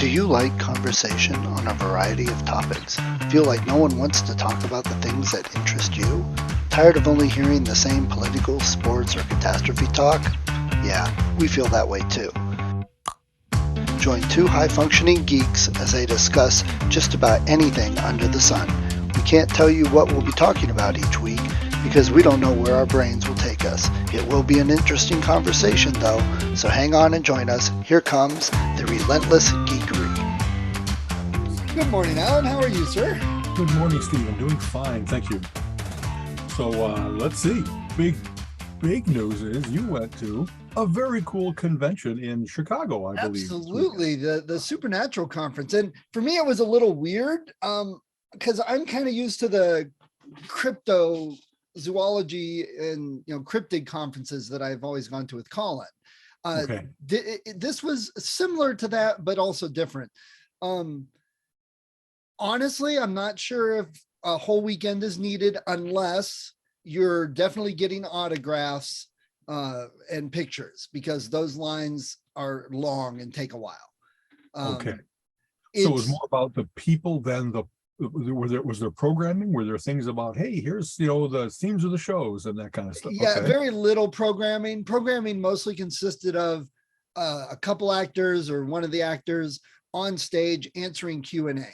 Do you like conversation on a variety of topics? Feel like no one wants to talk about the things that interest you? Tired of only hearing the same political, sports, or catastrophe talk? Yeah, we feel that way too. Join two high-functioning geeks as they discuss just about anything under the sun. We can't tell you what we'll be talking about each week because we don't know where our brains will take us. It will be an interesting conversation though, so hang on and join us. Here comes the relentless geekery. Good morning, Alan. How are you, sir? Good morning, Steve. I'm doing fine, thank you. So let's see. Big news is you went to a very cool convention in Chicago, I believe. Absolutely, the Supernatural conference, and for me, it was a little weird because I'm kind of used to the cryptozoology and cryptid conferences that I've always gone to with Colin. Okay. This was similar to that, but also different. Honestly, I'm not sure if a whole weekend is needed unless you're definitely getting autographs and pictures, because those lines are long and take a while. Okay. So it was more about the people than was there programming? Were there things about, hey, here's the themes of the shows and that kind of stuff? Yeah, okay. Very little programming. Programming mostly consisted of a couple actors or one of the actors on stage answering Q&A.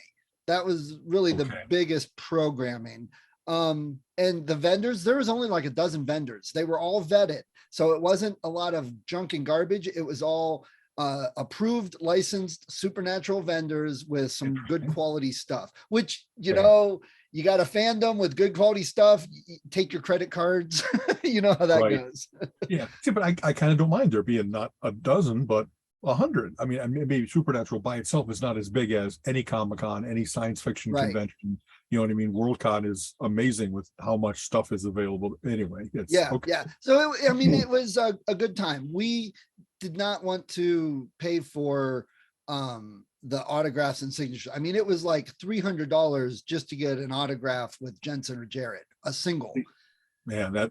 That was really the biggest programming. And the vendors, there was only like a dozen vendors. They were all vetted. So it wasn't a lot of junk and garbage. It was all approved, licensed Supernatural vendors with some good quality stuff, which, you got a fandom with good quality stuff. Take your credit cards. You know how that goes. Yeah. See, but I kind of don't mind there being not a dozen, but 100. I mean, maybe Supernatural by itself is not as big as any Comic-Con, any science fiction convention. You know what I mean? Worldcon is amazing with how much stuff is available. Anyway, yeah. So it was a good time. We did not want to pay for the autographs and signatures. I mean, it was like $300 just to get an autograph with Jensen or Jared, a single. Man,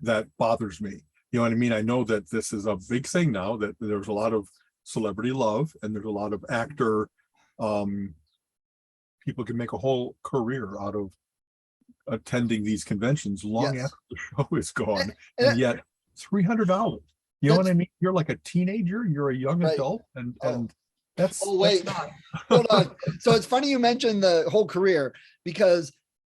that bothers me. You know what I mean? I know that this is a big thing now, that there's a lot of celebrity love and there's a lot of actor. People can make a whole career out of attending these conventions long after the show is gone. And yet $300. You know what I mean? You're like a teenager, you're a young adult, and that's wait, that's not... hold on. So it's funny you mentioned the whole career, because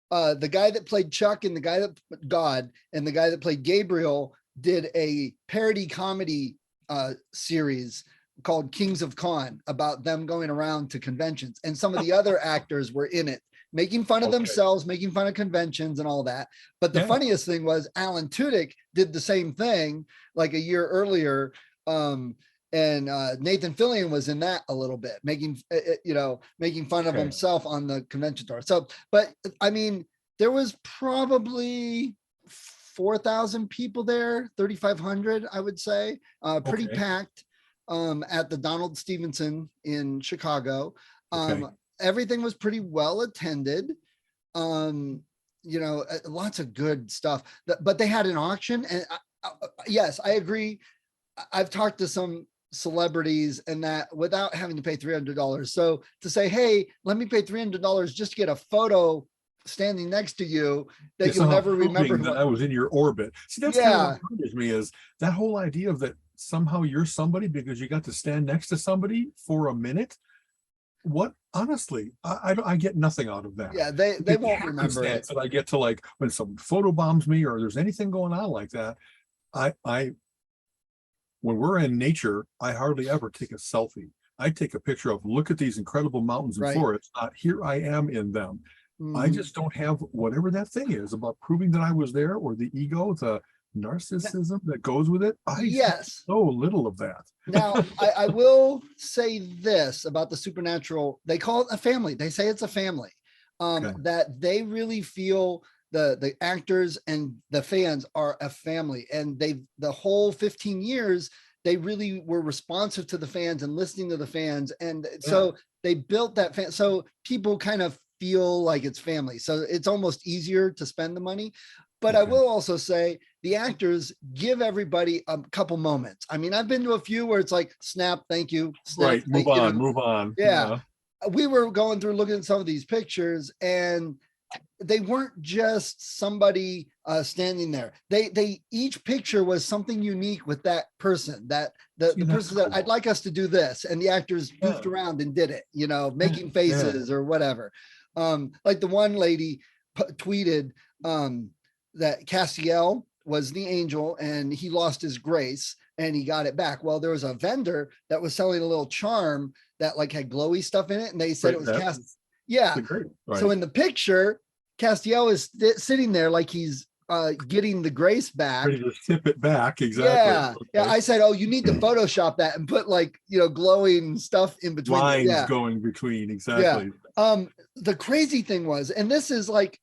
the guy that played Chuck and the guy that God and the guy that played Gabriel did a parody comedy series called Kings of Con about them going around to conventions, and some of the other actors were in it, making fun of themselves, making fun of conventions and all that. But the funniest thing was Alan Tudyk did the same thing like a year earlier. And Nathan Fillion was in that a little bit, making fun of himself on the convention tour. So, but I mean, there was probably 4,000 people there, 3,500, I would say, pretty packed at the Donald Stevenson in Chicago. Everything was pretty well attended. Lots of good stuff, but they had an auction. And yes, I agree. I've talked to some celebrities and that without having to pay $300. So to say, hey, let me pay $300 just to get a photo standing next to you that you'll never remember that I was in your orbit. See, that's kind of what bothers me, is that whole idea of that somehow you're somebody because you got to stand next to somebody for a minute. What, honestly, I get nothing out of that. Yeah, they won't remember it. That I get to, like, when someone photobombs me or there's anything going on like that, when we're in nature, I hardly ever take a selfie. I take a picture of, look at these incredible mountains and forests, not here I am in them. I just don't have whatever that thing is about proving that I was there, or the ego, the narcissism that goes with it. So little of that. Now, I will say this about the Supernatural. They call it a family. They say it's a family. That they really feel the actors and the fans are a family. And the whole 15 years, they really were responsive to the fans and listening to the fans. And so they built that fan. So people kind of feel like it's family. So it's almost easier to spend the money. But I Okay. will also say the actors give everybody a couple moments. I mean, I've been to a few where it's like, snap, thank you, snap, Right. Move thank you. on. Move on. Yeah. We were going through looking at some of these pictures, and they weren't just somebody standing there. They each picture was something unique with that person, that the See, that's person that cool. I'd like us to do this, and the actors goofed Yeah. around and did it, you know, making Yeah. faces or whatever. Like the one lady tweeted that Castiel was the angel and he lost his grace and he got it back. Well, there was a vendor that was selling a little charm that like had glowy stuff in it, and they said it was cast. Yeah. Great. Right. So in the picture, Castiel is sitting there like he's getting the grace back. Ready to tip it back. Exactly. Yeah. Okay. Yeah. I said, oh, you need to Photoshop that and put like, you know, glowing stuff in between. Lines Yeah. going between. Exactly. Yeah. The crazy thing was, and this is like,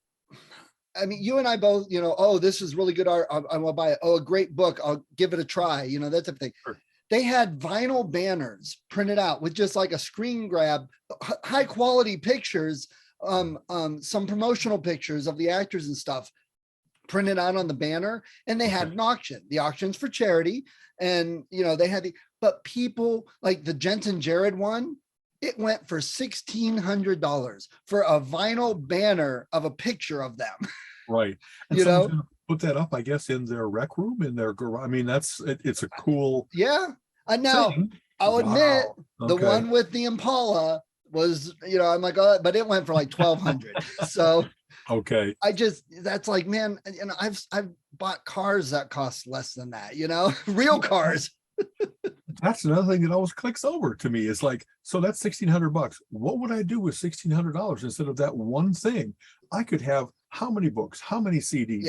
I mean, you and I both, you know, oh, this is really good art. I will buy it. Oh, a great book. I'll give it a try. You know, that type of thing. Sure. They had vinyl banners printed out with just like a screen grab, high quality pictures, some promotional pictures of the actors and stuff printed out on the banner. And they had an auction. The auction's for charity. And, you know, they had but people like the Jensen Jared one, it went for $1,600 for a vinyl banner of a picture of them. Right. And you know, gonna put that up, I guess, in their rec room, in their garage. I mean, it's a cool. Yeah. Now thing. I'll admit the Okay. one with the Impala was, you know, I'm like, oh, but it went for like 1,200. So okay. That's like, man, you know, I've bought cars that cost less than that, you know, real cars. That's another thing that always clicks over to me is like, so that's $1,600. What would I do with $1,600 instead of that one thing? I could have how many books, how many CDs,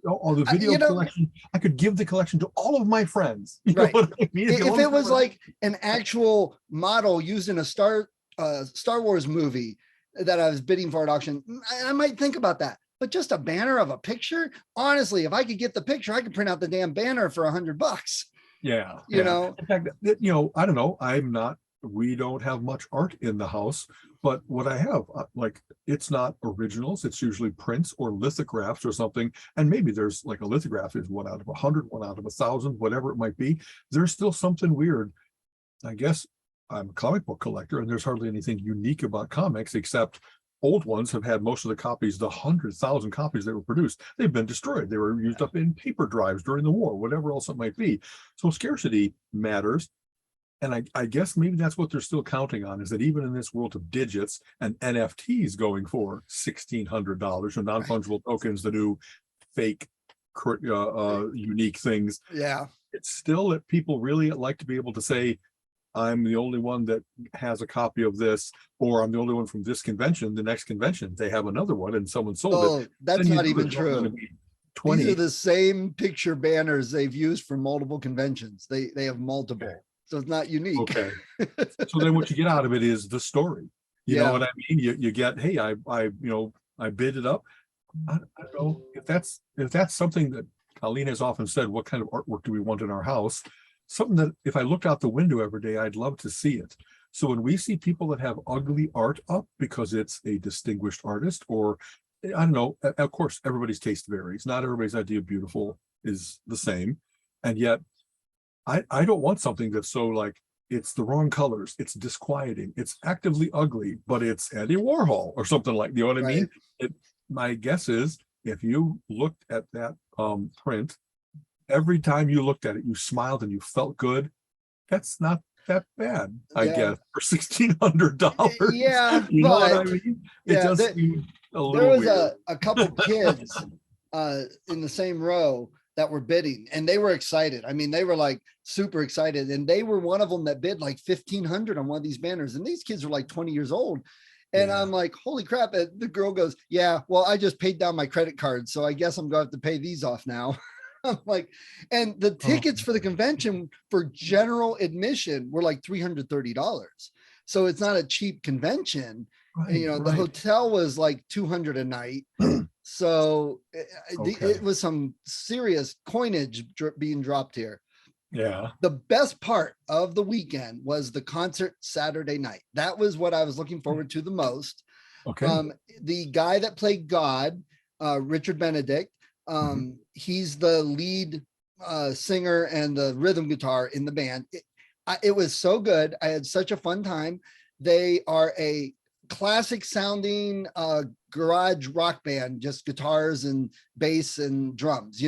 all the video collection. I could give the collection to all of my friends. You know what I mean? If it was like an actual model used in a Star Wars movie that I was bidding for at auction, I might think about that. But just a banner of a picture, honestly, if I could get the picture, I could print out the damn banner for $100. Yeah. You know, in fact, you know, I don't know. We don't have much art in the house, but what I have, like, it's not originals. It's usually prints or lithographs or something. And maybe there's like a lithograph is 1 out of 100, 1 out of 1,000, whatever it might be. There's still something weird. I guess I'm a comic book collector and there's hardly anything unique about comics except old ones have had most of the copies, the 100,000 copies that were produced. They've been destroyed. They were used up in paper drives during the war, whatever else it might be. So scarcity matters. And I guess maybe that's what they're still counting on, is that even in this world of digits and NFTs going for $1,600 or non-fungible tokens, the new fake unique things. Yeah. It's still that people really like to be able to say, I'm the only one that has a copy of this, or I'm the only one from this convention. The next convention, they have another one and someone sold it. That's not even true. 20. These are the same picture banners they've used for multiple conventions. They have multiple. Okay. So it's not unique. Okay. So then what you get out of it is the story. You know what I mean? You get, hey, I bid it up. I don't know if that's something that Colleen has often said, what kind of artwork do we want in our house? Something that if I looked out the window every day, I'd love to see it. So when we see people that have ugly art up because it's a distinguished artist, or I don't know, of course, everybody's taste varies. Not everybody's idea of beautiful is the same. And yet I don't want something that's so like, it's the wrong colors, it's disquieting, it's actively ugly, but it's Andy Warhol or something like, you know what I mean? My guess is if you looked at that print, every time you looked at it, you smiled and you felt good. That's not that bad, I guess, for $1,600. Yeah, you know what I mean? It does seem a little there was weird. a couple kids in the same row that were bidding, and they were excited. I mean, they were like super excited, and they were one of them that bid like 1,500 on one of these banners. And these kids were like 20 years old. And I'm like, holy crap. And the girl goes, yeah, well, I just paid down my credit card, so I guess I'm going to have to pay these off now. I'm like, and the tickets for the convention for general admission were like $330. So it's not a cheap convention. Right, you know, the hotel was like $200 a night. So it was some serious coinage being dropped here. Yeah. The best part of the weekend was the concert Saturday night. That was what I was looking forward to the most. Okay. The guy that played God, Richard Benedict, He's the lead singer and the rhythm guitar in the band. It was so good. I had such a fun time. They are a classic sounding garage rock band, just guitars and bass and drums,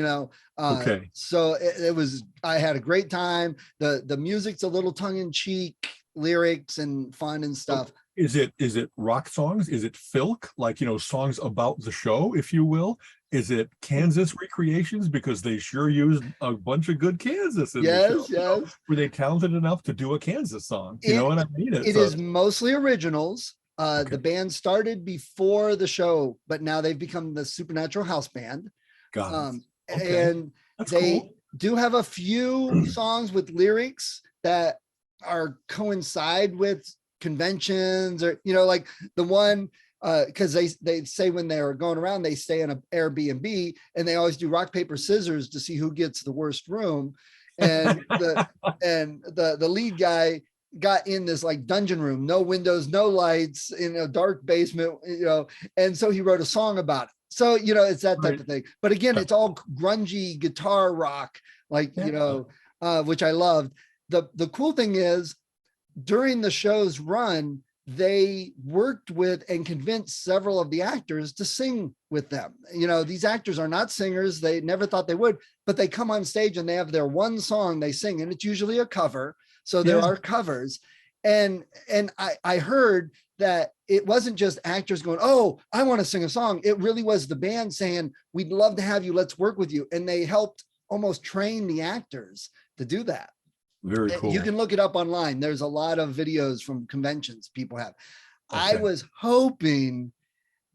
Okay. So it was, I had a great time. The music's a little tongue-in-cheek lyrics and fun and stuff. Is it rock songs? Is it filk, like, songs about the show, if you will? Is it Kansas recreations? Because they sure used a bunch of good Kansas in the show. Yes. Were they talented enough to do a Kansas song? You know what I mean? It is mostly originals. Okay. The band started before the show, but now they've become the Supernatural House Band. Got it. Okay. And That's they cool. do have a few songs with lyrics that are coincide with conventions, or like the one because they say when they're going around, they stay in an Airbnb, and they always do rock paper scissors to see who gets the worst room, and the lead guy got in this like dungeon room, no windows, no lights, in a dark basement, and so he wrote a song about it. So it's that type of thing, but again, it's all grungy guitar rock, like which I loved. The cool thing is, during the show's run, they worked with and convinced several of the actors to sing with them. These actors are not singers. They never thought they would, but they come on stage and they have their one song they sing, and it's usually a cover. So there are covers. And I heard that it wasn't just actors going, "Oh, I want to sing a song." It really was the band saying, "We'd love to have you. Let's work with you." And they helped almost train the actors to do that. Very cool. You can look it up online. There's a lot of videos from conventions people have. Okay. I was hoping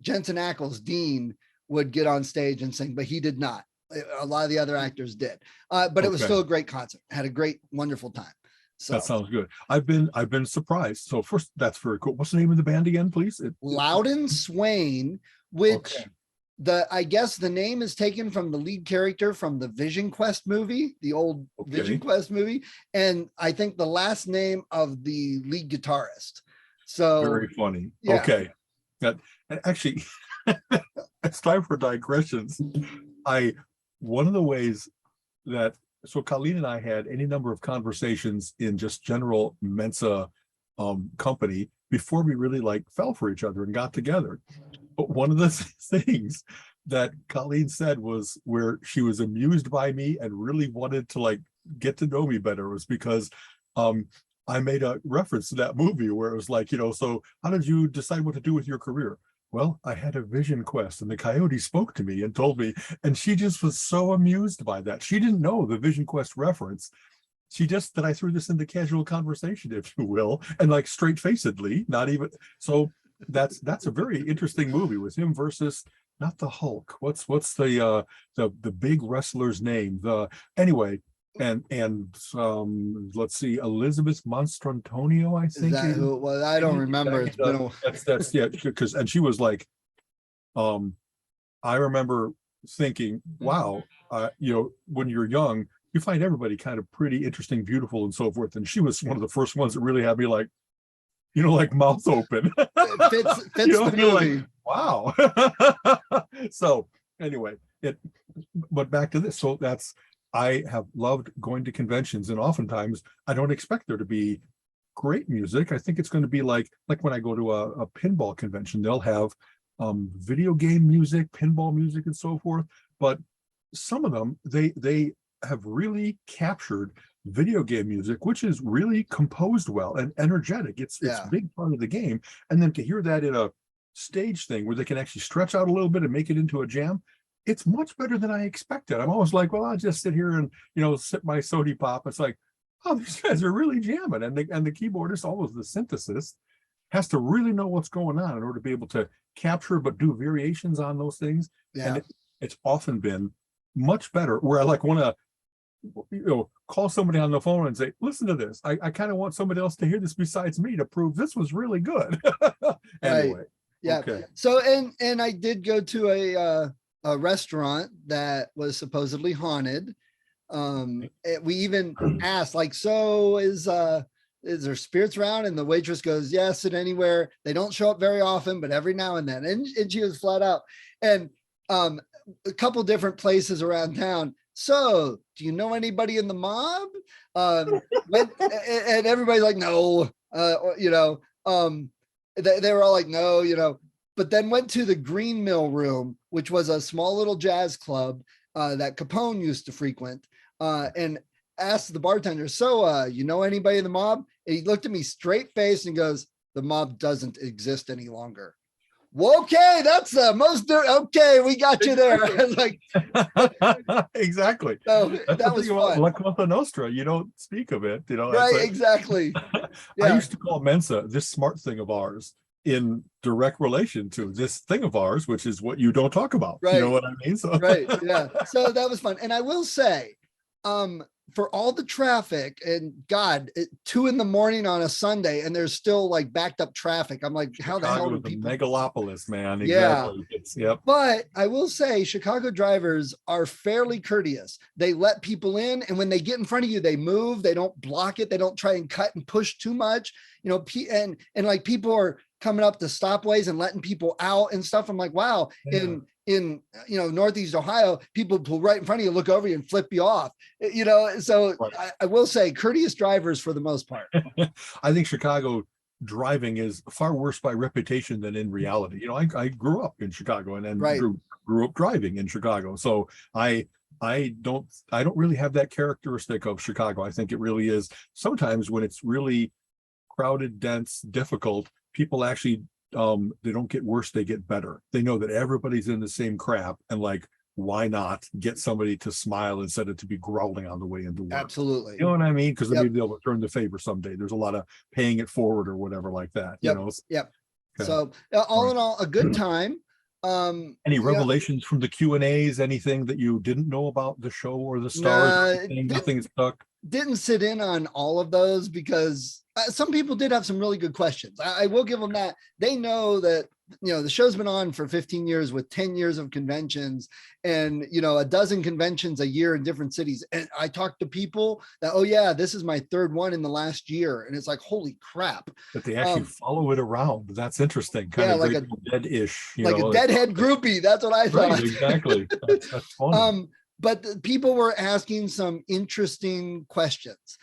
Jensen Ackles, Dean, would get on stage and sing, but he did not. A lot of the other actors did. But it was still a great concert. Had a great, wonderful time. So that sounds good. I've been surprised. So first, that's very cool. What's the name of the band again, please? Louden Swain, which I guess the name is taken from the lead character from the Vision Quest movie, the old Vision Quest movie. And I think the last name of the lead guitarist. So very funny. Yeah. Okay. And actually, it's time for digressions. One of the ways that, so Colleen and I had any number of conversations in just general Mensa company before we really fell for each other and got together. But one of the things that Colleen said was, where she was amused by me and really wanted to get to know me better, was because I made a reference to that movie where it was so how did you decide what to do with your career? Well, I had a vision quest, and the coyote spoke to me and told me, and she just was so amused by that. She didn't know the Vision Quest reference. She just, that I threw this into casual conversation, if you will, and straight-facedly, not even. So that's a very interesting movie with him versus, not the Hulk. What's the big wrestler's name? Anyway. And let's see, Elizabeth Mastrantonio, I think. Is that who it was? I don't remember. It's been that's because, and she was I remember thinking, wow, when you're young, you find everybody kind of pretty interesting, beautiful, and so forth. And she was one of the first ones that really had me mouth open. Fits the movie. Wow. So anyway, but back to this. So I have loved going to conventions, and oftentimes I don't expect there to be great music. I think it's going to be like when I go to a pinball convention, they'll have video game music, pinball music, and so forth. But some of them, they have really captured video game music, which is really composed well and energetic. It's a big part of the game. And then to hear that in a stage thing where they can actually stretch out a little bit and make it into a jam, it's much better than I expected. I'm always well, I'll just sit here and, sip my sody pop. It's oh, these guys are really jamming. And the keyboardist, always the synthesist, has to really know what's going on in order to be able to capture, but do variations on those things. Yeah. And it's often been much better, where I want to, call somebody on the phone and say, listen to this. I kind of want somebody else to hear this besides me to prove this was really good. Anyway. Right. Yeah. Okay. So, and I did go to a restaurant that was supposedly haunted. We even asked, so is there spirits around? And the waitress goes, yes, and anywhere. They don't show up very often, but every now and then. And she was flat out. And a couple different places around town. So do you know anybody in the mob? And everybody's like, no, they were all like, no, but then went to the Green Mill Room, which was a small little jazz club that Capone used to frequent, and asked the bartender, so you know anybody in the mob? And he looked at me straight face and goes, the mob doesn't exist any longer. Well, okay, that's the most. Okay, we got you there. I was like, exactly. So That's that was fun. La Cosa Nostra. You don't speak of it, Right, exactly. Yeah. I used to call Mensa this smart thing of ours in direct relation to this thing of ours, which is what you don't talk about. Right. You know what I mean? So right. Yeah. So that was fun. And I will say, for all the traffic and God, 2 a.m. on a Sunday, and there's still like backed up traffic. I'm like, how the hell do people? Megalopolis, man. Exactly. Yeah. Yep. But I will say Chicago drivers are fairly courteous. They let people in, and when they get in front of you, they move, they don't block it, they don't try and cut and push too much, and like people are coming up to stopways and letting people out and stuff. I'm like, wow. Yeah. In Northeast Ohio, people pull right in front of you, look over you and flip you off, so right. I will say courteous drivers for the most part. I think Chicago driving is far worse by reputation than in reality. I grew up in Chicago and right. grew up driving in Chicago. So I don't really have that characteristic of Chicago. I think it really is sometimes when it's really crowded, dense, difficult, people actually they don't get worse, they get better. They know that everybody's in the same crap, and like, why not get somebody to smile instead of to be growling on the way into work? Absolutely. You know what I mean? Because yep. maybe they'll return the favor someday. There's a lot of paying it forward or whatever like that. Yep. Yep. Okay. So all in all, a good time. Any revelations from the Q&As? Anything that you didn't know about the show or the stars? Nothing stuck. Didn't sit in on all of those because some people did have some really good questions. I will give them that. They know that, the show's been on for 15 years with 10 years of conventions and, a dozen conventions a year in different cities. And I talked to people that, oh yeah, this is my 3rd one in the last year. And it's like, holy crap. That they actually follow it around. That's interesting. Kind of like a dead-ish. Like a deadhead groupie. That's what I thought. Right, exactly. That's funny. But people were asking some interesting questions,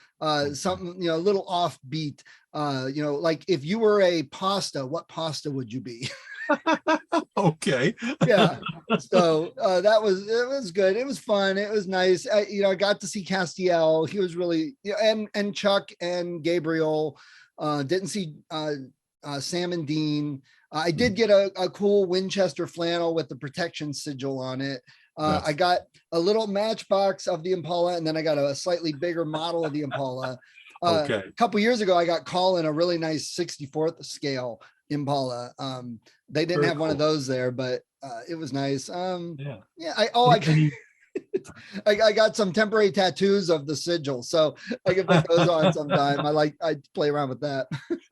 something, a little offbeat, like if you were a pasta, what pasta would you be? Okay. Yeah. So it was good. It was fun. It was nice. I got to see Castiel. He was really, and Chuck and Gabriel. Didn't see Sam and Dean. I did get a cool Winchester flannel with the protection sigil on it. I got a little matchbox of the Impala, and then I got a slightly bigger model of the Impala. A couple years ago, I got Colin a really nice 64th scale Impala. They didn't have one of those there, but it was nice. I got some temporary tattoos of the sigil, so I can put those on sometime. I play around with that.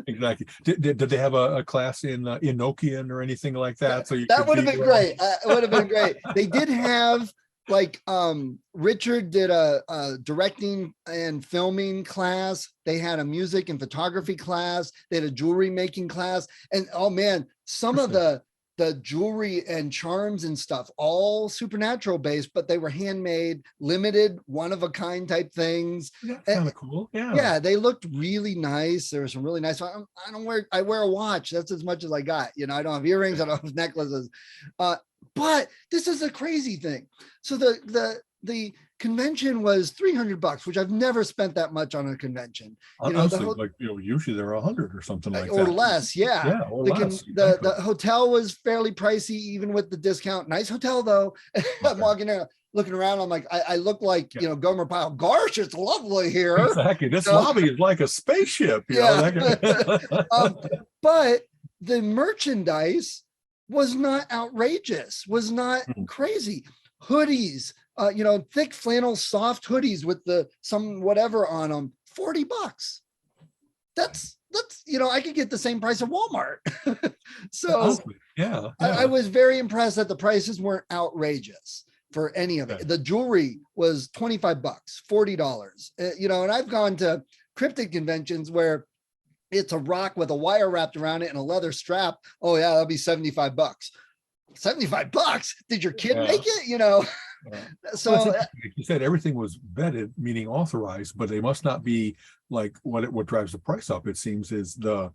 Exactly. Did they have a class in Enochian or anything like that? So that would have been great. It would have been great. They did have Richard did a directing and filming class. They had a music and photography class. They had a jewelry making class, and oh man, some of the jewelry and charms and stuff, all supernatural based, but they were handmade, limited, one of a kind type things. That's kind of cool. Yeah. Yeah. They looked really nice. There were some really nice. I wear a watch. That's as much as I got. I don't have earrings. I don't have necklaces. But this is a crazy thing. So the convention was $300, which I've never spent that much on a convention. Usually they're 100 or something like that, or less. Yeah. Yeah, or less. The hotel was fairly pricey, even with the discount. Nice hotel though. I'm walking in, looking around. I'm like, I look like Gomer Pyle. Gosh, it's lovely here. Exactly. This lobby is like a spaceship. But the merchandise was not outrageous. Was not crazy. Hoodies. Thick flannel, soft hoodies with some whatever on them, $40. That's I could get the same price at Walmart. So yeah. I was very impressed that the prices weren't outrageous for any of it. The jewelry was $25, $40. And I've gone to cryptid conventions where it's a rock with a wire wrapped around it and a leather strap. Oh yeah, that'll be $75. $75. Did your kid Yeah. make it? You know, Yeah. so Well, it's interesting. You said everything was vetted, meaning authorized, but they must not be like what drives the price up, it seems, is the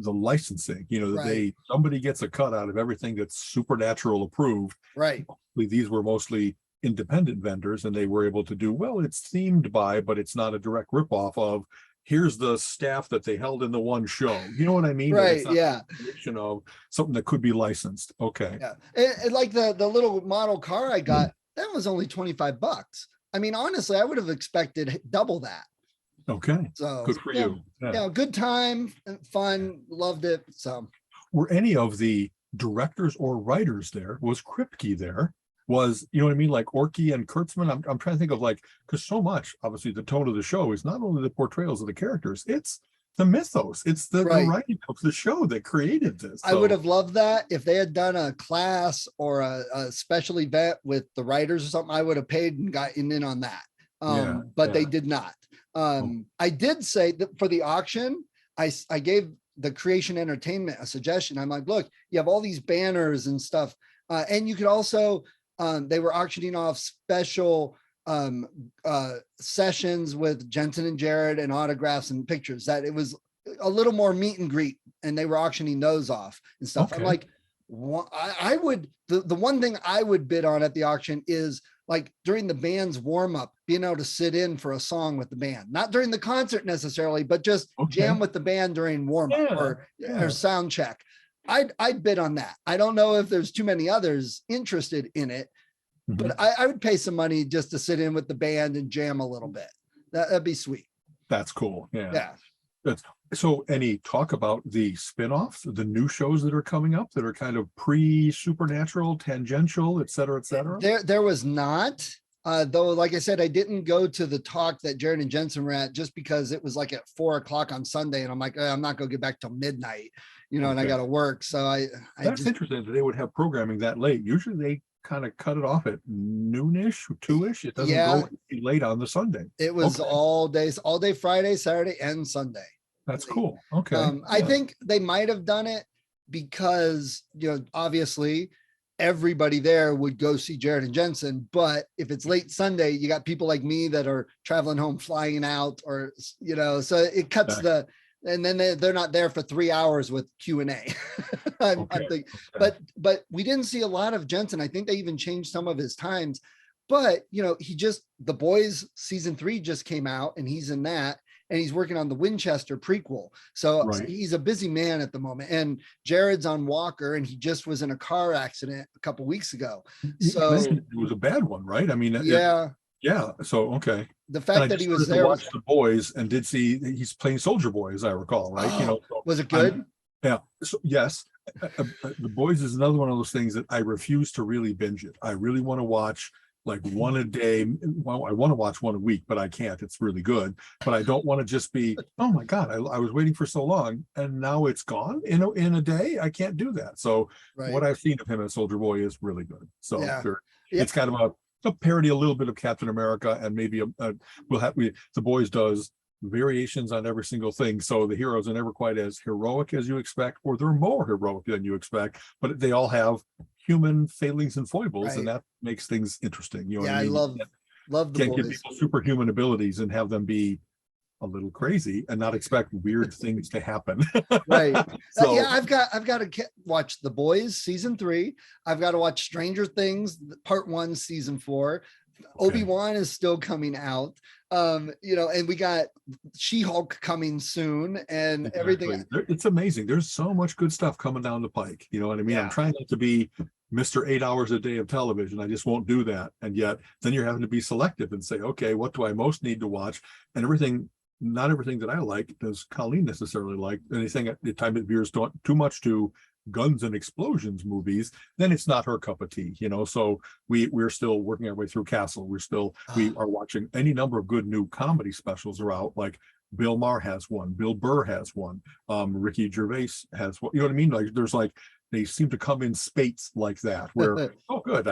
licensing, you know, that Right. somebody gets a cut out of everything that's supernatural approved. right. These were mostly independent vendors, and they were able to do, well, it's themed by, but it's not a direct ripoff of, here's the staff that they held in the one show. You know what I mean? That Right. it's not Yeah. a creation of something that could be licensed. Okay. Yeah. And like the little model car I got, that was only $25. I mean, honestly, I would have expected double that. Okay. So Good for you. Yeah. Yeah, good time, fun, loved it. So Were any of the directors or writers there? Was Kripke there? Was, you know what I mean, like Orky and Kurtzman? I'm trying to think of, like, because so much, obviously, the tone of the show is not only the portrayals of the characters, it's the mythos, it's the Right. writing of the show that created this. I would have loved that if they had done a class or a special event with the writers or something. I would have paid and gotten in on that. Yeah, But yeah. they did not. I did say that for the auction, I gave the Creation Entertainment a suggestion. I'm like, look, you have all these banners and stuff. And you could also, they were auctioning off special sessions with Jensen and Jared and autographs and pictures, that it was a little more meet and greet, and they were auctioning those off and stuff. I'm Okay. like, I would, the one thing I would bid on at the auction is, like, during the band's warm up, being able to sit in for a song with the band, not during the concert necessarily, but just Okay. jam with the band during warm up Yeah, or yeah. sound check. I'd bid on that. I don't know if there's too many others interested in it, Mhm. but I would pay some money just to sit in with the band and jam a little bit. That'd be sweet. That's cool. Yeah. Yeah. So any talk about the spin-offs, the new shows that are coming up that are kind of pre-supernatural, tangential, et cetera, et cetera? There was not, though, like I said, I didn't go to the talk that Jared and Jensen were at just because it was like at 4:00 on Sunday. And I'm like, I'm not going to get back till midnight, you know, and I Okay. got to work. So I That's just, interesting that they would have programming that late. Usually they kind of cut it off at noonish, 2-ish. It doesn't Yeah. go late on the Sunday. it was Okay. all day, Friday, Saturday, and Sunday. That's cool. Okay. I Yeah. think they might have done it because, you know, obviously everybody there would go see Jared and Jensen. But if it's late Sunday, you got people like me that are traveling home, flying out, or, you know, so it cuts and then they're not there for 3 hours with Q&A. I'm Okay. thinking, but we didn't see a lot of Jensen. I think they even changed some of his times, but, you know, The Boys season 3 just came out, and he's in that. And he's working on the Winchester prequel. So Right. he's a busy man at the moment. And Jared's on Walker, and he just was in a car accident a couple weeks ago. You So mentioned it was a bad one, right? I mean, yeah, yeah. So, okay. the And fact I that he just was started to there, watch The Boys and did see he's playing Soldier Boy, as I recall, right? You know, so was it good? yeah. So, yes. The Boys is another one of those things that I refuse to really binge it. I really want to watch like one a day. Well, I want to watch one a week, but I can't. It's really good. But I don't want to just be, oh my God, I was waiting for so long and now it's gone in a day. I can't do that. So Right. what I've seen of him as Soldier Boy is really good. So Yeah. it's kind of a parody, a little bit of Captain America, and maybe The Boys does variations on every single thing. So the heroes are never quite as heroic as you expect, or they're more heroic than you expect, but they all have human failings and foibles, Right. and that makes things interesting. You know Yeah, what I I mean? love The Can't give Boys. people superhuman abilities and have them be a little crazy and not expect weird things to happen. Right. So Yeah, I've got to watch The Boys season 3. I've got to watch Stranger Things part 1 season 4. Obi-Wan is still coming out. You know, and we got She-Hulk coming soon, and everything. It's amazing. There's so much good stuff coming down the pike. You know what I mean? Yeah. I'm trying not to be Mr. 8 hours a day of television. I just won't do that. And yet then you're having to be selective and say, okay, what do I most need to watch? And not everything that I like does Colleen necessarily like. Anything at the time it veers too much to guns and explosions movies, then it's not her cup of tea, you know. So we're still working our way through Castle. We are watching any number of good new comedy specials are out, like Bill Maher has one, Bill Burr has one, Ricky Gervais has one. You know what I mean? Like there's like they seem to come in spates like that where oh good.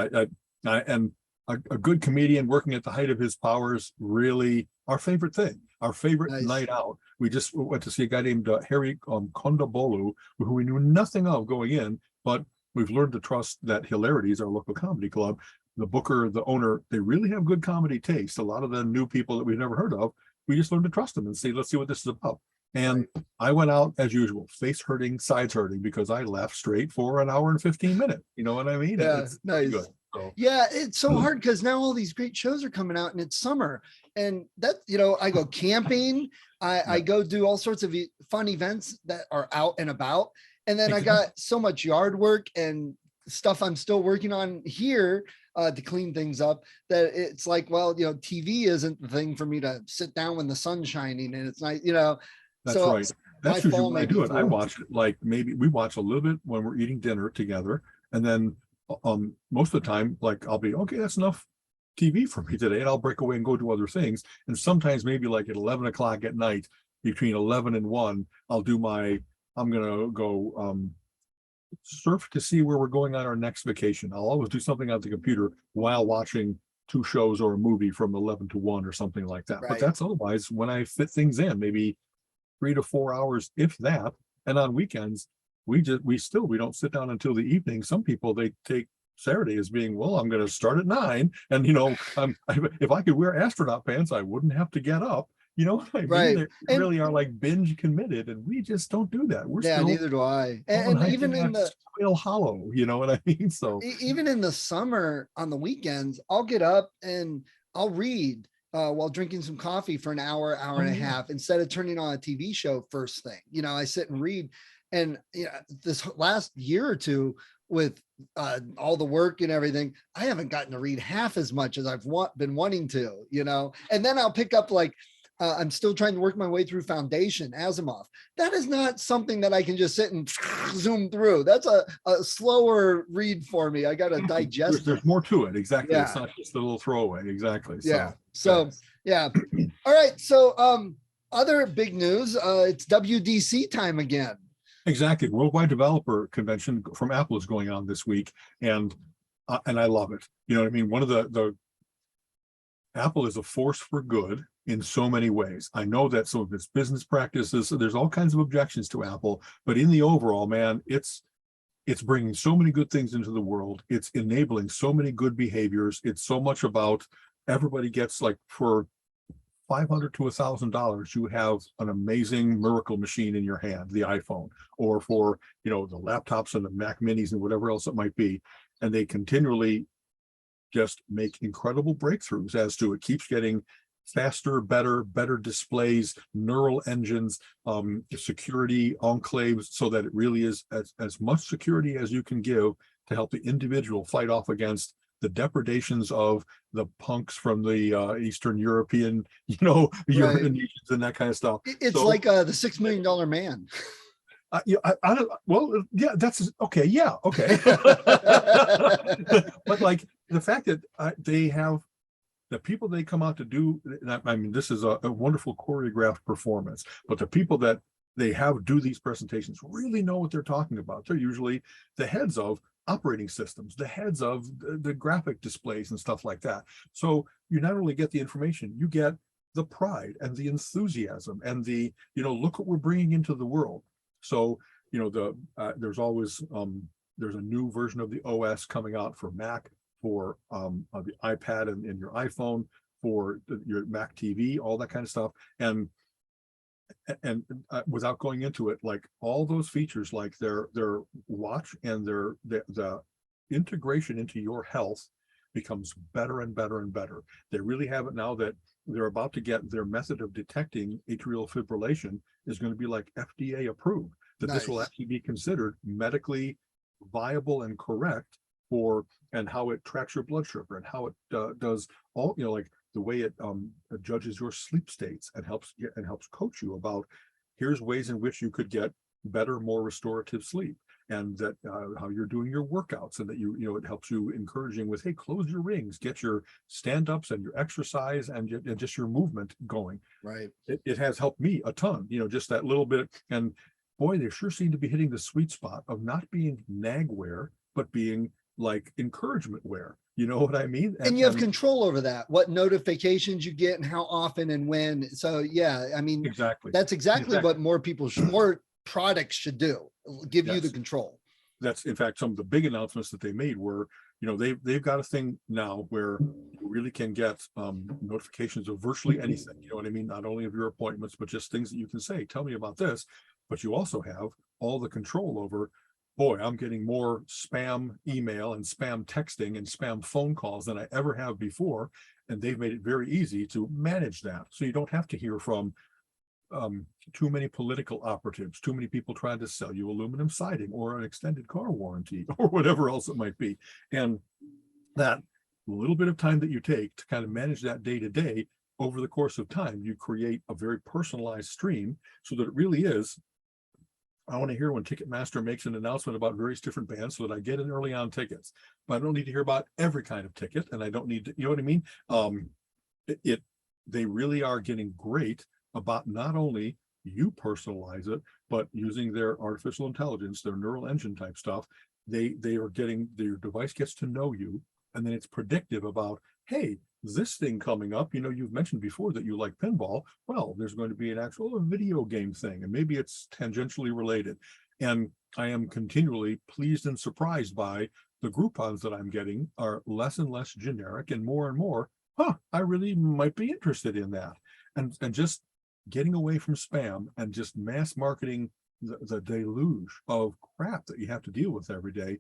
And a good comedian working at the height of his powers, really our favorite thing, our favorite Nice. night out. We just went to see a guy named Harry Kondabolu, who we knew nothing of going in, but we've learned to trust that Hilarities, our local comedy club, the booker, the owner, they really have good comedy taste. A lot of the new people that we've never heard of, we just learned to trust them and see, let's see what this is about. And I went out as usual, face hurting, sides hurting, because I laughed straight for an hour and 15 minutes. You know what I mean? Yeah, It's nice. good. So, yeah, it's so hard because now all these great shows are coming out and it's summer. And that, I go camping, I go do all sorts of fun events that are out and about. And then I got so much yard work and stuff I'm still working on here to clean things up, that it's like, well, TV isn't the thing for me to sit down when the sun's shining and it's nice, that's so right. That's usually when I do it. I watch it, like maybe we watch a little bit when we're eating dinner together. And then most of the time, like I'll be, okay, that's enough TV for me today. And I'll break away and go do other things. And sometimes maybe like at 11 o'clock at night, between 11 and 1, I'm going to go surf to see where we're going on our next vacation. I'll always do something on the computer while watching 2 shows or a movie from 11 to 1 or something like that. But that's otherwise when I fit things in, maybe 3 to 4 hours, if that. And on weekends, we don't sit down until the evening. Some people, they take Saturday as being, well, I'm going to start at 9. And, if I could wear astronaut pants, I wouldn't have to get up. You know what I mean? They really are like binge committed, and we just don't do that. We're still, neither do I. And even in the Quail Hollow, you know what I mean? So even in the summer on the weekends, I'll get up and I'll read while drinking some coffee for an hour and a half, instead of turning on a TV show first thing. I sit and read. And this last year or two, with all the work and everything, I haven't gotten to read half as much as I've been wanting to, and then I'll pick up I'm still trying to work my way through Foundation, Asimov. That is not something that I can just sit and zoom through. That's a slower read for me. I got to digest. There's more to it. Exactly. Yeah. It's not just a little throwaway. Exactly. Yeah. So yeah. All right. So other big news, it's WWDC time again. Exactly. Worldwide Developer Convention from Apple is going on this week. And I love it. You know what I mean? One of the Apple is a force for good in so many ways. I know that some of its business practices, there's all kinds of objections to Apple, but in the overall, man, it's bringing so many good things into the world. It's enabling so many good behaviors. It's so much about everybody gets, like, for $500 to $1,000, you have an amazing miracle machine in your hand, the iPhone, or for, the laptops and the Mac minis and whatever else it might be. And they continually just make incredible breakthroughs as to it keeps getting faster, better displays, neural engines, security enclaves, so that it really is as much security as you can give to help the individual fight off against the depredations of the punks from the Eastern European, European nations and that kind of stuff. It's like the $6 Million Man. I don't. Well, yeah, that's okay. Yeah, okay. But like the fact that they have the people they come out to do. I mean, this is a wonderful choreographed performance. But the people that they have do these presentations really know what they're talking about. They're usually the heads of operating systems, the heads of the graphic displays and stuff like that. So you not only get the information, you get the pride and the enthusiasm and the look what we're bringing into the world. So, there's always, there's a new version of the OS coming out for Mac, for the iPad and your iPhone, for your Mac TV, all that kind of stuff. And without going into it, like all those features, like their watch and the integration into your health becomes better and better and better. They really have it now that they're about to get their method of detecting atrial fibrillation is going to be like FDA approved, that This will actually be considered medically viable and correct and how it tracks your blood sugar and how it does all, like the way it judges your sleep states and helps coach you about here's ways in which you could get better, more restorative sleep, and that how you're doing your workouts, and that it helps you encouraging with, hey, close your rings, get your stand-ups and your exercise and just your movement going. Right. It has helped me a ton, just that little bit. And boy, they sure seem to be hitting the sweet spot of not being nagware, but being like encouragement wear. You know what I mean? And you have control over that, what notifications you get and how often and when. So yeah, I mean, exactly. That's exactly what more products should do. Give you the control. that's in fact some of the big announcements that they made were, they've got a thing now where you really can get notifications of virtually anything. You know what I mean? Not only of your appointments, but just things that you can say, tell me about this. But you also have all the control over, boy, I'm getting more spam email and spam texting and spam phone calls than I ever have before. And they've made it very easy to manage that. So you don't have to hear from too many political operatives, too many people trying to sell you aluminum siding or an extended car warranty or whatever else it might be. And that little bit of time that you take to kind of manage that day to day, over the course of time, you create a very personalized stream so that it really is, I want to hear when Ticketmaster makes an announcement about various different bands so that I get in early on tickets. But I don't need to hear about every kind of ticket, and I don't need to, you know what I mean? They really are getting great about not only you personalize it, but using their artificial intelligence, their neural engine type stuff, they are getting, your device gets to know you, and then it's predictive about, hey, this thing coming up, you've mentioned before that you like pinball. Well, there's going to be an actual video game thing, and maybe it's tangentially related. And I am continually pleased and surprised by the Groupons that I'm getting are less and less generic and more, I really might be interested in that. And just getting away from spam and just mass marketing the deluge of crap that you have to deal with every day.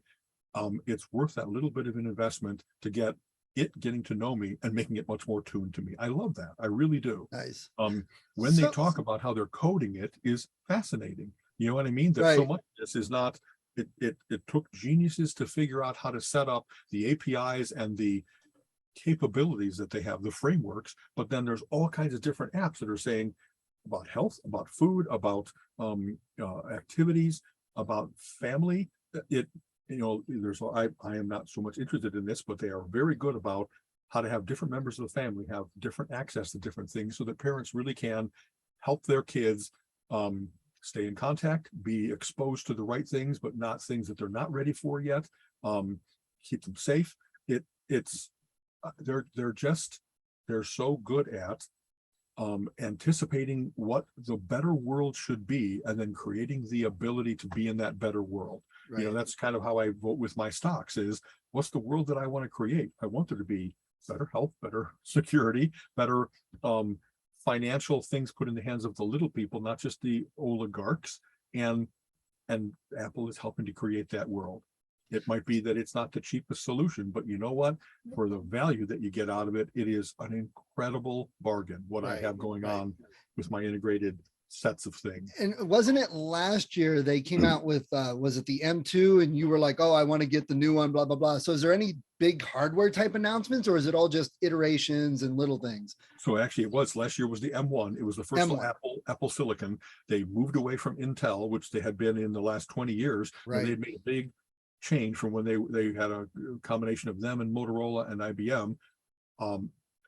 It's worth that little bit of an investment to get it getting to know me and making it much more tuned to me. I love that. I really do. Nice. When they talk about how they're coding it is fascinating. You know what I mean? That so much of this is not, it took geniuses to figure out how to set up the APIs and the capabilities that they have, the frameworks, but then there's all kinds of different apps that are saying about health, about food, about activities, about family. I am not so much interested in this, but they are very good about how to have different members of the family have different access to different things so that parents really can help their kids stay in contact, be exposed to the right things, but not things that they're not ready for yet, keep them safe. They're so good at anticipating what the better world should be and then creating the ability to be in that better world. Right. That's kind of how I vote with my stocks is, what's the world that I want to create? I want there to be better health, better security, better financial things put in the hands of the little people, not just the oligarchs. And Apple is helping to create that world. It might be that it's not the cheapest solution, but you know what? For the value that you get out of it, it is an incredible bargain, what I have going on with my integrated sets of things. And wasn't it last year they came out with, was it the M2? And you were like, oh, I want to get the new one, blah, blah, blah. So is there any big hardware type announcements, or is it all just iterations and little things? So actually it was, last year was the M1. It was the first Apple Silicon. They moved away from Intel, which they had been in the last 20 years. Right. And they made a big change from when they had a combination of them and Motorola and IBM.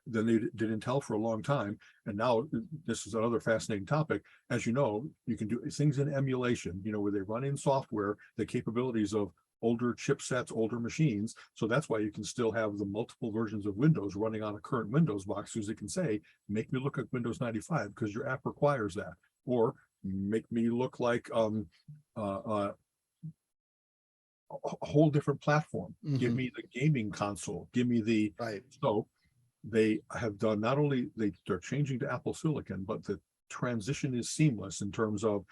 Then they did Intel for a long time. And now this is another fascinating topic. As you know, you can do things in emulation, where they run in software, the capabilities of older chipsets, older machines. So that's why you can still have the multiple versions of Windows running on a current Windows box, because it can say, make me look like Windows 95 because your app requires that. Or make me look like a whole different platform. Mm-hmm. Give me the gaming console. Give me the So they have done, not only they're changing to Apple Silicon, but the transition is seamless in terms of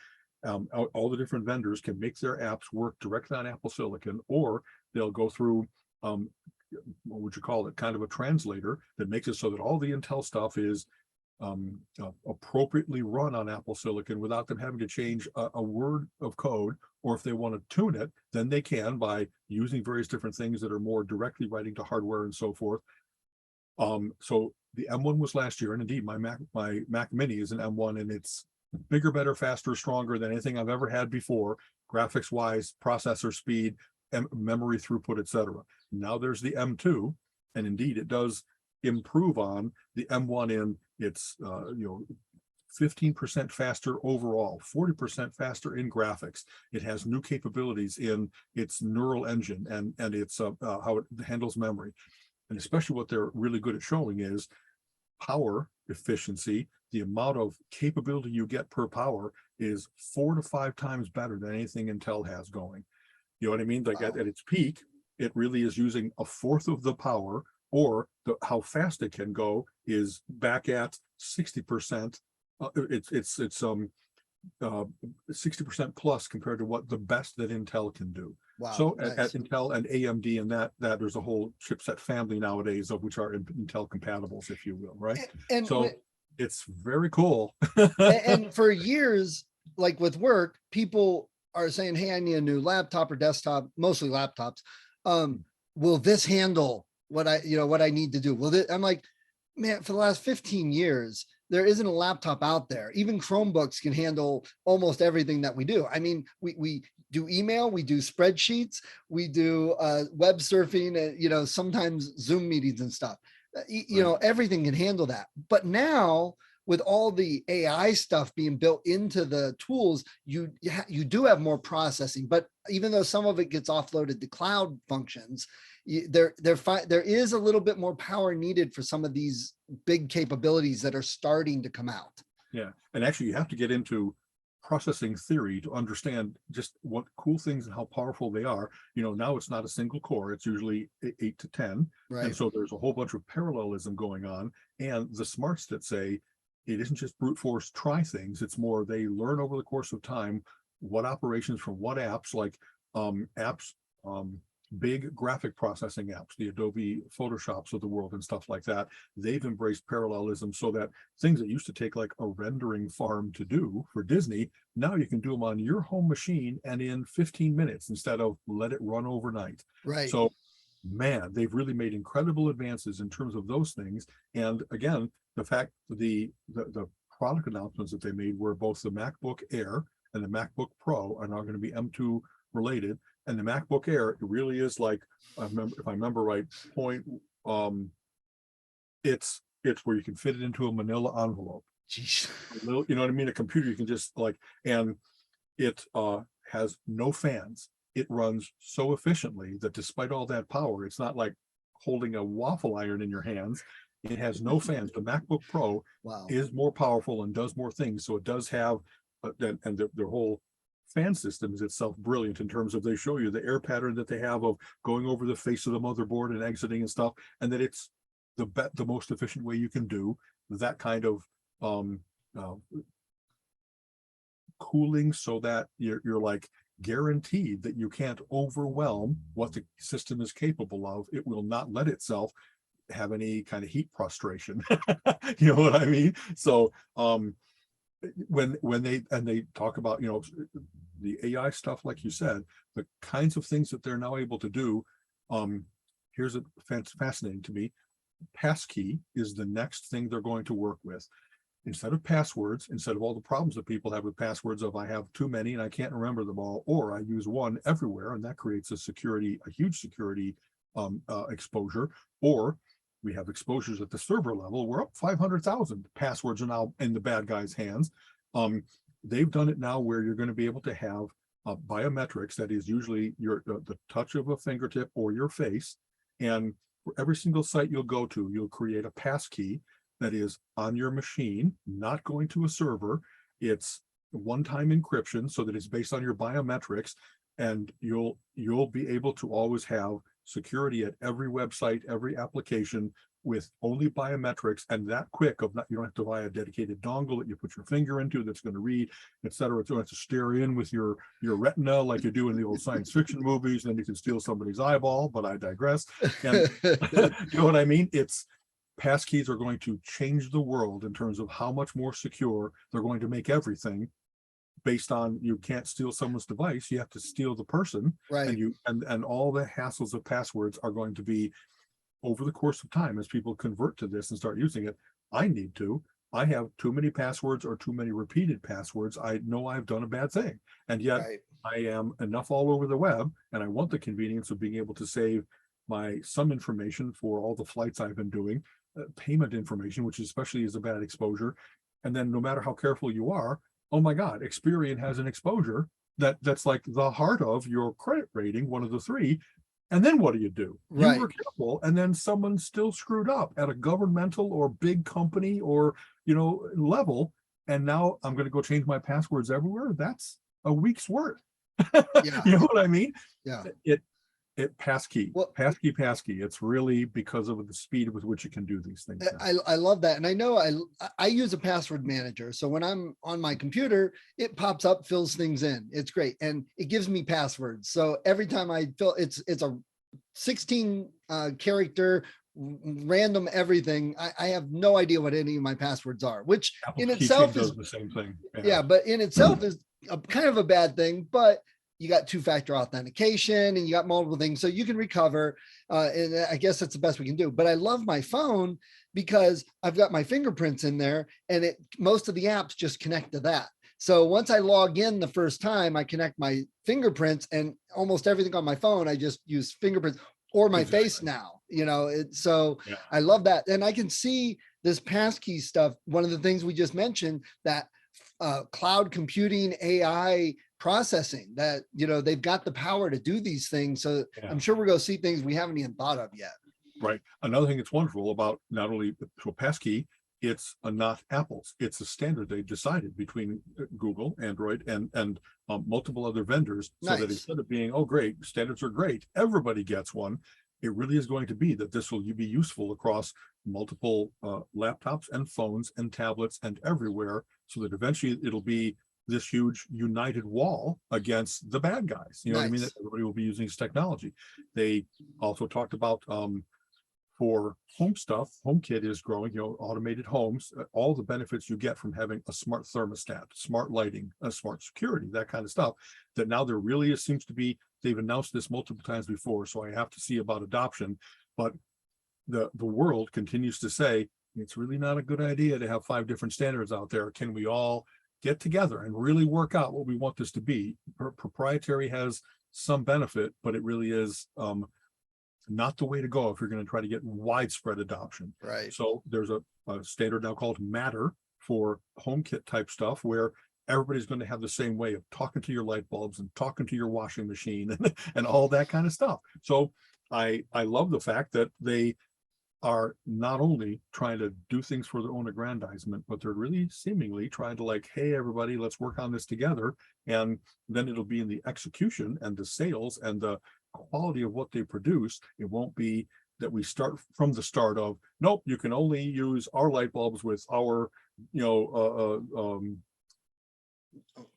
all the different vendors can make their apps work directly on Apple Silicon, or they'll go through what would you call it, kind of a translator that makes it so that all the Intel stuff is appropriately run on Apple Silicon without them having to change a word of code. Or if they want to tune it, then they can by using various different things that are more directly writing to hardware and so forth. So the M1 was last year, and indeed my Mac Mini is an M1, and it's bigger, better, faster, stronger than anything I've ever had before, graphics wise, processor speed, memory throughput, etc. Now there's the M2, and indeed it does improve on the M1 in its 15% faster overall, 40% faster in graphics. It has new capabilities in its neural engine and its how it handles memory. And especially what they're really good at showing is power efficiency. The amount of capability you get per power is 4 to 5 times better than anything Intel has going. You know what I mean? Like Wow. at its peak, it really is using a fourth of the power, or how fast it can go is back at 60%. It's 60% plus compared to what the best that Intel can do. Wow. So Nice. at Intel and AMD and that there's a whole chipset family nowadays of which are Intel compatibles, if you will, right? And so it's very cool. and for years, like with work, people are saying, hey, I need a new laptop or desktop, mostly laptops. Will this handle what I need to do? I'm like, man, for the last 15 years, there isn't a laptop out there. Even Chromebooks can handle almost everything that we do. I mean, we do email, we do spreadsheets, we do web surfing, and, sometimes Zoom meetings and stuff. Everything can handle that. But now, with all the AI stuff being built into the tools, you do have more processing. But even though some of it gets offloaded to cloud functions, there is a little bit more power needed for some of these big capabilities that are starting to come out. Yeah, and actually, you have to get into processing theory to understand just what cool things and how powerful they are. Now it's not a single core; it's usually 8 to 10, right? And so there's a whole bunch of parallelism going on. And the smarts that say it isn't just brute force try things; it's more they learn over the course of time what operations from what apps, like big graphic processing apps, the Adobe Photoshops of the world and stuff like that. They've embraced parallelism so that things that used to take like a rendering farm to do for Disney, now you can do them on your home machine and in 15 minutes instead of let it run overnight. Right. So, man, they've really made incredible advances in terms of those things. And again, the fact the product announcements that they made were both the MacBook Air and the MacBook Pro are now going to be M2 related. And the MacBook Air, it really is like, if I remember right, it's where you can fit it into a manila envelope. Jeez. You know what I mean? A computer you can just and it has no fans. It runs so efficiently that despite all that power, it's not like holding a waffle iron in your hands. It has no fans. The MacBook Pro is more powerful and does more things. So it does have, and their whole fan system is itself brilliant in terms of they show you the air pattern that they have of going over the face of the motherboard and exiting and stuff, and that it's the most efficient way you can do that kind of cooling, so that you're like guaranteed that you can't overwhelm what the system is capable of. It will not let itself have any kind of heat prostration. You know what I mean? So when they talk about the AI stuff, like you said, the kinds of things that they're now able to do, here's a fascinating to me. Passkey is the next thing they're going to work with. Instead of passwords, instead of all the problems that people have with passwords of I have too many and I can't remember them all, or I use one everywhere and that creates a huge security exposure, or we have exposures at the server level. We're up 500,000 passwords are now in the bad guys' hands. They've done it now where you're going to be able to have biometrics, that is usually the touch of a fingertip or your face. And for every single site you'll go to, you'll create a passkey that is on your machine, not going to a server. It's one-time encryption so that it's based on your biometrics, and you'll be able to always have security at every website, every application, with only biometrics, and that quick of not, you don't have to buy a dedicated dongle that you put your finger into that's going to read, etc. You don't have to stare in with your retina like you do in the old science fiction movies, and then you can steal somebody's eyeball, but I digress. And you know what I mean? Passkeys are going to change the world in terms of how much more secure they're going to make everything, based on you can't steal someone's device, you have to steal the person, right? And all the hassles of passwords are going to be over the course of time as people convert to this and start using it. I have too many passwords or too many repeated passwords. I know I've done a bad thing, and yet I am enough all over the web, and I want the convenience of being able to save some information for all the flights I've been doing, payment information, which especially is a bad exposure. And then no matter how careful you are, oh my God, Experian has an exposure that's like the heart of your credit rating, one of the three. And then what do? You were careful, and then someone still screwed up at a governmental or big company or level, and now I'm going to go change my passwords everywhere. That's a week's work. Yeah. You know what I mean? Yeah. It passkey, Well, passkey. It's really because of the speed with which it can do these things now. I love that. And I know I use a password manager. So when I'm on my computer, it pops up, fills things in. It's great. And it gives me passwords. So every time I fill, it's a 16 character random everything. I have no idea what any of my passwords are, which Apple's in keychain itself is does the same thing. yeah, but in itself is a kind of a bad thing, but you got two-factor authentication and you got multiple things, so you can recover. And I guess that's the best we can do. But I love my phone because I've got my fingerprints in there, and most of the apps just connect to that. So once I log in the first time, I connect my fingerprints, and almost everything on my phone, I just use fingerprints or my face now. So Yeah. I love that, and I can see this passkey stuff. One of the things we just mentioned, that cloud computing, AI processing, that they've got the power to do these things. So Yeah. I'm sure we're going to see things we haven't even thought of yet. Right. Another thing that's wonderful about not only the passkey, it's not Apple's. It's a standard they decided between Google, Android, and multiple other vendors. So Nice. that instead of being, oh great, standards are great, everybody gets one. It really is going to be that this will be useful across multiple laptops and phones and tablets and everywhere, so that eventually it'll be this huge united wall against the bad guys. You know what I mean? Nice. That everybody will be using this technology. They also talked about for home stuff, HomeKit is growing, automated homes, all the benefits you get from having a smart thermostat, smart lighting, a smart security, that kind of stuff, that now there really seems to be, they've announced this multiple times before, so I have to see about adoption, but the world continues to say, it's really not a good idea to have 5 different standards out there. Can we all get together and really work out what we want this to be? Proprietary has some benefit, but it really is not the way to go if you're going to try to get widespread adoption. Right. So there's a standard now called Matter for HomeKit type stuff, where everybody's going to have the same way of talking to your light bulbs and talking to your washing machine and all that kind of stuff. So I love the fact that they are not only trying to do things for their own aggrandizement, but they're really seemingly trying to like, hey, everybody, let's work on this together. And then it'll be in the execution and the sales and the quality of what they produce. It won't be that we start from the start of, nope, you can only use our light bulbs with our,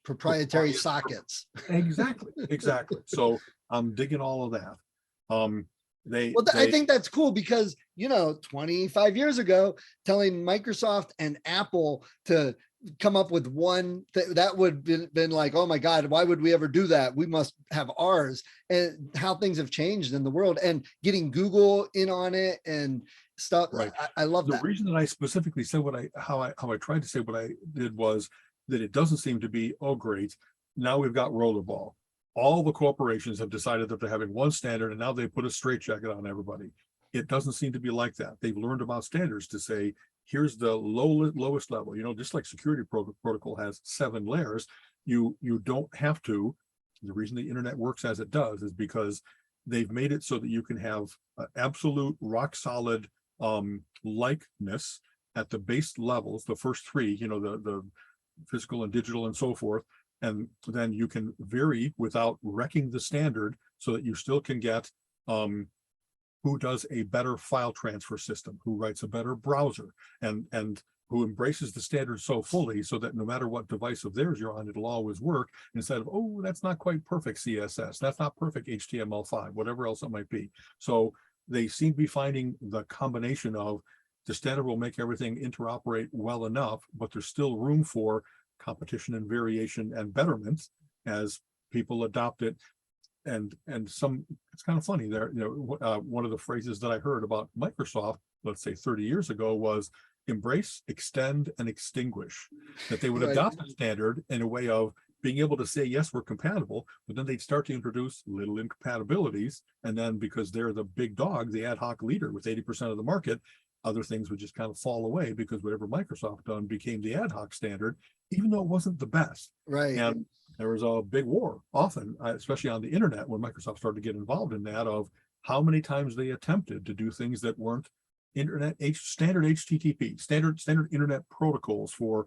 proprietary sockets. Exactly. So I'm digging all of that. I think that's cool because 25 years ago, telling Microsoft and Apple to come up with one that would been like, oh my God, why would we ever do that? We must have ours. And how things have changed in the world, and getting Google in on it and stuff. Right. I love that. The reason that I specifically said how I tried to say what I did was that it doesn't seem to be, oh great, now we've got rollerball. All the corporations have decided that they're having one standard, and now they put a straitjacket on everybody. It doesn't seem to be like that. They've learned about standards to say, here's the lowest level. Just like security protocol has 7 layers, you don't have to. The reason the internet works as it does is because they've made it so that you can have absolute rock solid likeness at the base levels, the first 3, the physical and digital and so forth. And then you can vary without wrecking the standard, so that you still can get who does a better file transfer system, who writes a better browser, and who embraces the standard so fully, so that no matter what device of theirs you're on, it'll always work, instead of, oh, that's not quite perfect CSS, that's not perfect HTML5, whatever else it might be. So they seem to be finding the combination of the standard will make everything interoperate well enough, but there's still room for competition and variation and betterment as people adopt it. And some, it's kind of funny there, one of the phrases that I heard about Microsoft, let's say 30 years ago, was embrace, extend, and extinguish. That they would adopt a standard in a way of being able to say, yes, we're compatible, but then they'd start to introduce little incompatibilities. And then because they're the big dog, the ad hoc leader with 80% of the market, other things would just kind of fall away, because whatever Microsoft done became the ad hoc standard, even though it wasn't the best. Right. And there was a big war often, especially on the internet, when Microsoft started to get involved in that, of how many times they attempted to do things that weren't standard HTTP, standard internet protocols for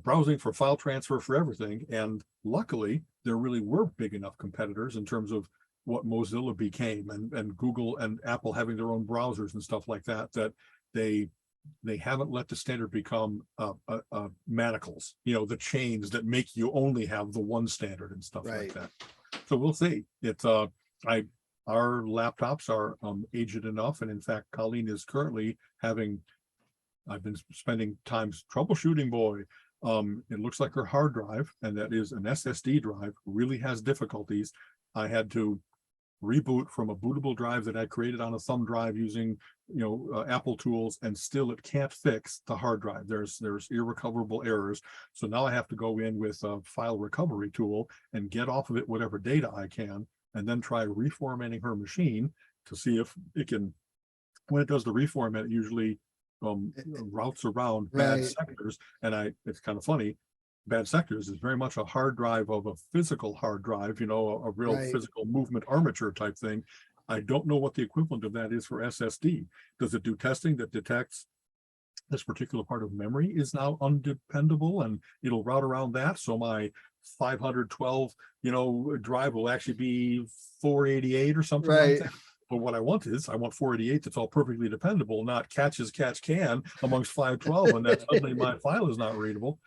browsing, for file transfer, for everything. And luckily there really were big enough competitors in terms of what Mozilla became, and Google and Apple having their own browsers and stuff like that, that they haven't let the standard become manacles, the chains that make you only have the one standard and stuff like that. So we'll see. It's our laptops are aged enough, and in fact, Colleen is currently having. I've been spending times troubleshooting. Boy, it looks like her hard drive, and that is an SSD drive, really has difficulties. I had to reboot from a bootable drive that I created on a thumb drive using Apple tools, and still it can't fix the hard drive. There's irrecoverable errors. So now I have to go in with a file recovery tool and get off of it whatever data I can, and then try reformatting her machine to see if it can. When it does the reformat, it usually routes around bad sectors, and it's kind of funny. Bad sectors is very much a hard drive of a physical hard drive, a real physical movement armature type thing. I don't know what the equivalent of that is for SSD. Does it do testing that detects this particular part of memory is now undependable, and it'll route around that? So my 512, drive will actually be 488 or something like that. But what I want 488 that's all perfectly dependable, not catch can amongst 512, and that suddenly my file is not readable.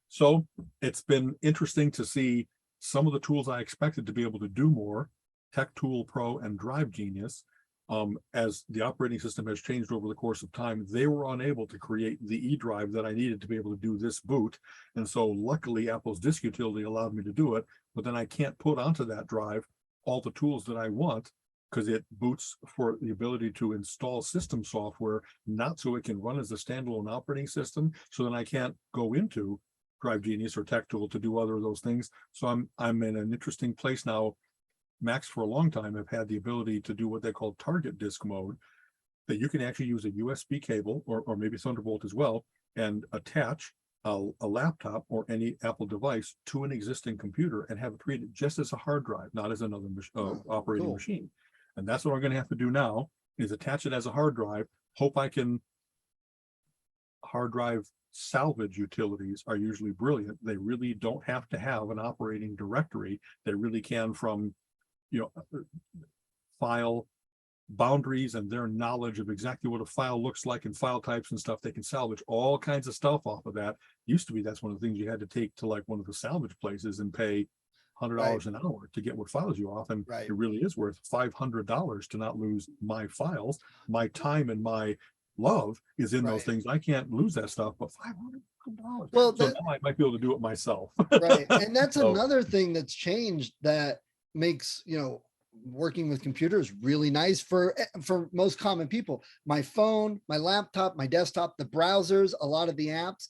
So it's been interesting to see some of the tools I expected to be able to do more, Tech Tool Pro and Drive Genius, as the operating system has changed over the course of time, they were unable to create the E drive that I needed to be able to do this boot. And so luckily Apple's disk utility allowed me to do it, but then I can't put onto that drive all the tools that I want, because it boots for the ability to install system software, not so it can run as a standalone operating system. So then I can't go into Drive Genius or Tech Tool to do other of those things. So I'm in an interesting place now. Macs for a long time have had the ability to do what they call target disk mode, that you can actually use a USB cable or maybe Thunderbolt as well, and attach a laptop or any Apple device to an existing computer and have it treated just as a hard drive, not as another operating machine. And that's what I'm going to have to do now, is attach it as a hard drive. Hope I can. Hard drive salvage utilities are usually brilliant. They really don't have to have an operating directory. They really can, from file boundaries and their knowledge of exactly what a file looks like and file types and stuff, they can salvage all kinds of stuff off of that. Used to be that's one of the things you had to take to like one of the salvage places and pay $100 an hour to get what files you off, and it really is worth $500 to not lose my files. My time and my love is in those things. I can't lose that stuff, but $500. Well, so now I might be able to do it myself. And that's another thing that's changed that makes working with computers really nice for most common people. My phone, my laptop, my desktop, the browsers, a lot of the apps,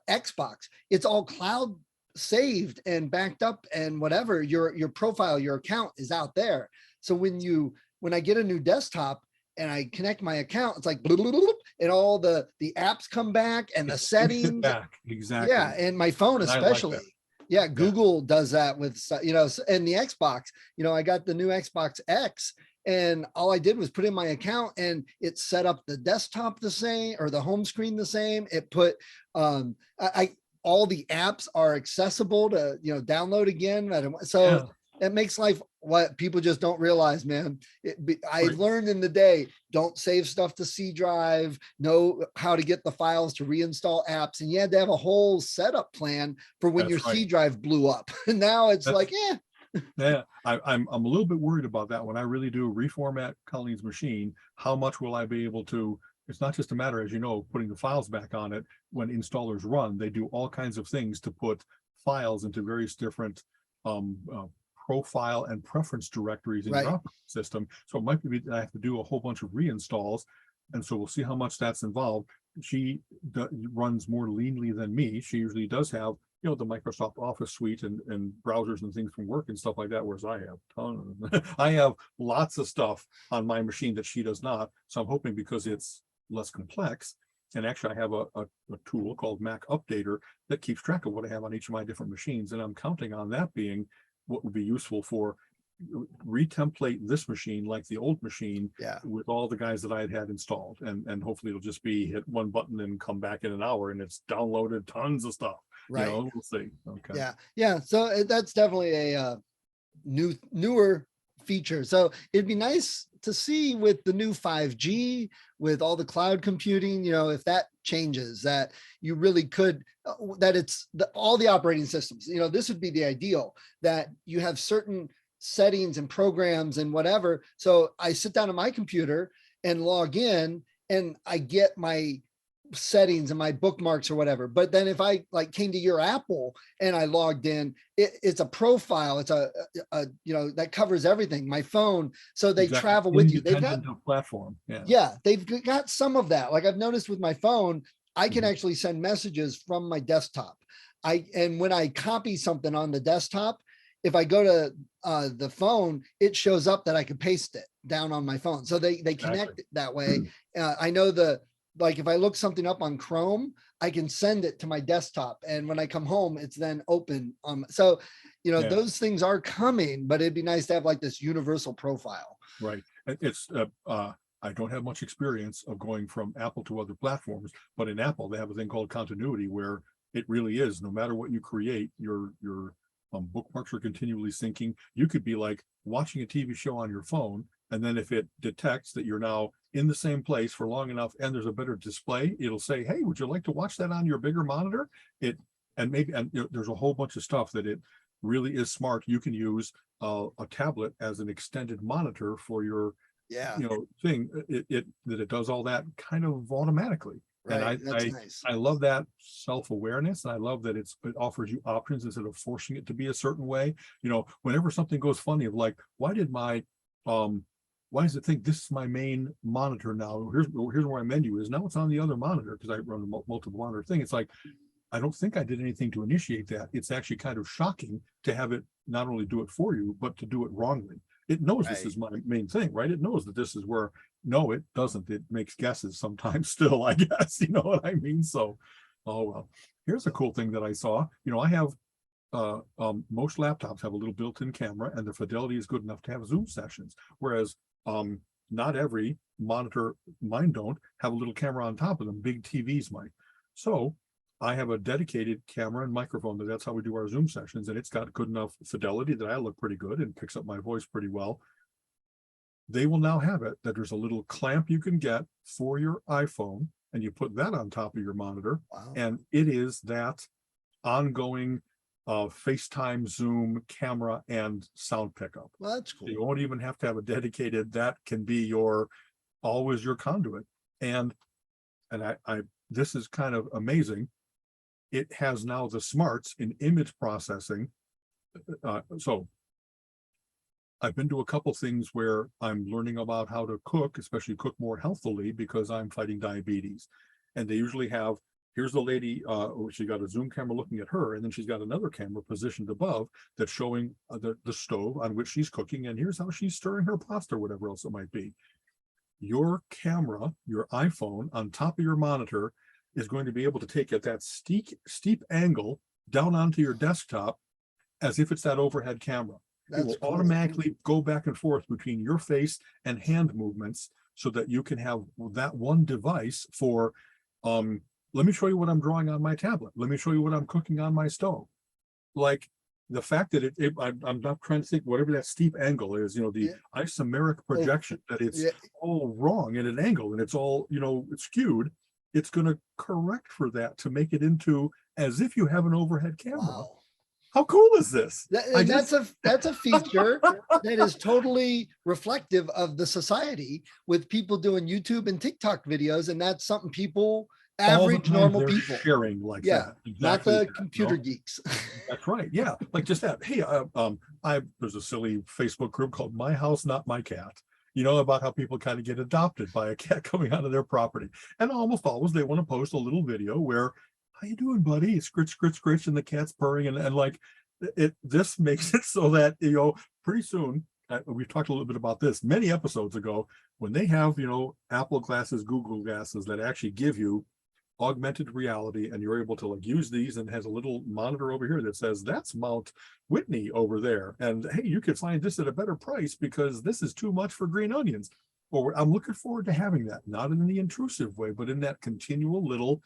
Xbox, it's all cloud saved and backed up, and whatever your profile, your account is out there. So when I get a new desktop and I connect my account, it's like blah, blah, blah, blah, and all the apps come back and the settings back. Exactly. Yeah, and my phone especially. Google does that with and the Xbox. I got the new Xbox X, and all I did was put in my account, and it set up the desktop the same, or the home screen the same. It put all the apps are accessible to download again. It makes life, what people just don't realize, man. I learned in the day, don't save stuff to C drive, know how to get the files to reinstall apps. And you had to have a whole setup plan for when your C drive blew up. And now it's I'm a little bit worried about that. When I really do reformat Colleen's machine, how much will I be able to? It's not just a matter, as you know, putting the files back on it. When installers run, they do all kinds of things to put files into various different profile and preference directories in your operating system. So it might be that I have to do a whole bunch of reinstalls, and so we'll see how much that's involved. She runs more leanly than me. She usually does have the Microsoft Office suite and browsers and things from work and stuff like that, whereas I have tons. I have lots of stuff on my machine that she does not. So I'm hoping, because it's less complex, and actually I have a tool called Mac Updater that keeps track of what I have on each of my different machines, and I'm counting on that being what would be useful for retemplate this machine like the old machine with all the guys that I had installed, and hopefully it'll just be hit one button and come back in an hour and it's downloaded tons of stuff. Right. we'll see. Okay. Yeah. Yeah. So that's definitely a newer feature. So it'd be nice to see with the new 5G, with all the cloud computing, if that changes, that you really could, that it's all the operating systems, this would be the ideal, that you have certain settings and programs and whatever. So I sit down at my computer and log in and I get my settings and my bookmarks or whatever. But then if I came to your Apple and I logged in, it's a profile. It's a that covers everything. My phone. So they travel with you. They've got platform. Yeah. They've got some of that. Like I've noticed with my phone, I can actually send messages from my desktop. And when I copy something on the desktop, if I go to the phone, it shows up that I can paste it down on my phone. So they connect it that way. I know if I look something up on Chrome, I can send it to my desktop. And when I come home, it's then open. So, those things are coming, but it'd be nice to have this universal profile. Right. It's, I don't have much experience of going from Apple to other platforms, but in Apple, they have a thing called continuity where it really is, no matter what you create, your bookmarks are continually syncing. You could be like watching a TV show on your phone, and then if it detects that you're now in the same place for long enough and there's a better display, it'll say, hey, would you like to watch that on your bigger monitor? There's a whole bunch of stuff that it really is smart. You can use a tablet as an extended monitor for your thing. It does all that kind of automatically. Right. And nice. I love that self-awareness, and I love that it offers you options instead of forcing it to be a certain way. Whenever something goes funny, of like, why does it think this is my main monitor now? Here's where my menu is. Now it's on the other monitor because I run a multiple monitor thing. It's like, I don't think I did anything to initiate that. It's actually kind of shocking to have it not only do it for you, but to do it wrongly. It knows this is my main thing, right? It knows that this is where, no, it doesn't. It makes guesses sometimes still, I guess, you know what I mean? So, oh, well, here's a cool thing that I saw. I have, most laptops have a little built-in camera and the fidelity is good enough to have Zoom sessions. Whereas not every monitor, mine don't have a little camera on top of them. Big TVs might. So I have a dedicated camera and microphone. That's how we do our Zoom sessions. And it's got good enough fidelity that I look pretty good and picks up my voice pretty well. They will now have it that there's a little clamp you can get for your iPhone, and you put that on top of your monitor. Wow. And it is that ongoing FaceTime, Zoom camera, and sound pickup. Well, that's cool. So you won't even have to have a dedicated, that can be always your conduit. And I this is kind of amazing. It has now the smarts in image processing. So I've been to a couple things where I'm learning about how to cook, especially cook more healthily, because I'm fighting diabetes. And they usually have, here's the lady, she got a Zoom camera looking at her, and then she's got another camera positioned above that's showing the stove on which she's cooking, and here's how she's stirring her pasta or whatever else it might be. Your camera, your iPhone on top of your monitor is going to be able to take at that steep angle down onto your desktop as if it's that overhead camera. It will automatically go back and forth between your face and hand movements so that you can have that one device for, let me show you what I'm drawing on my tablet. Let me show you what I'm cooking on my stove. Like the fact that I'm not trying to think whatever that steep angle is, the isomeric projection, that it's all wrong at an angle and it's all, it's skewed. It's going to correct for that to make it into as if you have an overhead camera. Wow. How cool is this? That's a feature that is totally reflective of the society, with people doing YouTube and TikTok videos, and that's something people, average normal people, sharing like that. Exactly, not the computer geeks. That's right. Yeah, like just that. Hey, there's a silly Facebook group called "My House, Not My Cat." About how people kind of get adopted by a cat coming out of their property, and almost always they want to post a little video where, how you doing, buddy? Scritch, scritch, scritch, and the cat's purring, and like this makes it so that pretty soon, we've talked a little bit about this many episodes ago, when they have Apple glasses, Google glasses that actually give you augmented reality, and you're able to use these, and has a little monitor over here that says that's Mount Whitney over there, and hey, you could find this at a better price because this is too much for green onions. Or I'm looking forward to having that, not in the intrusive way, but in that continual little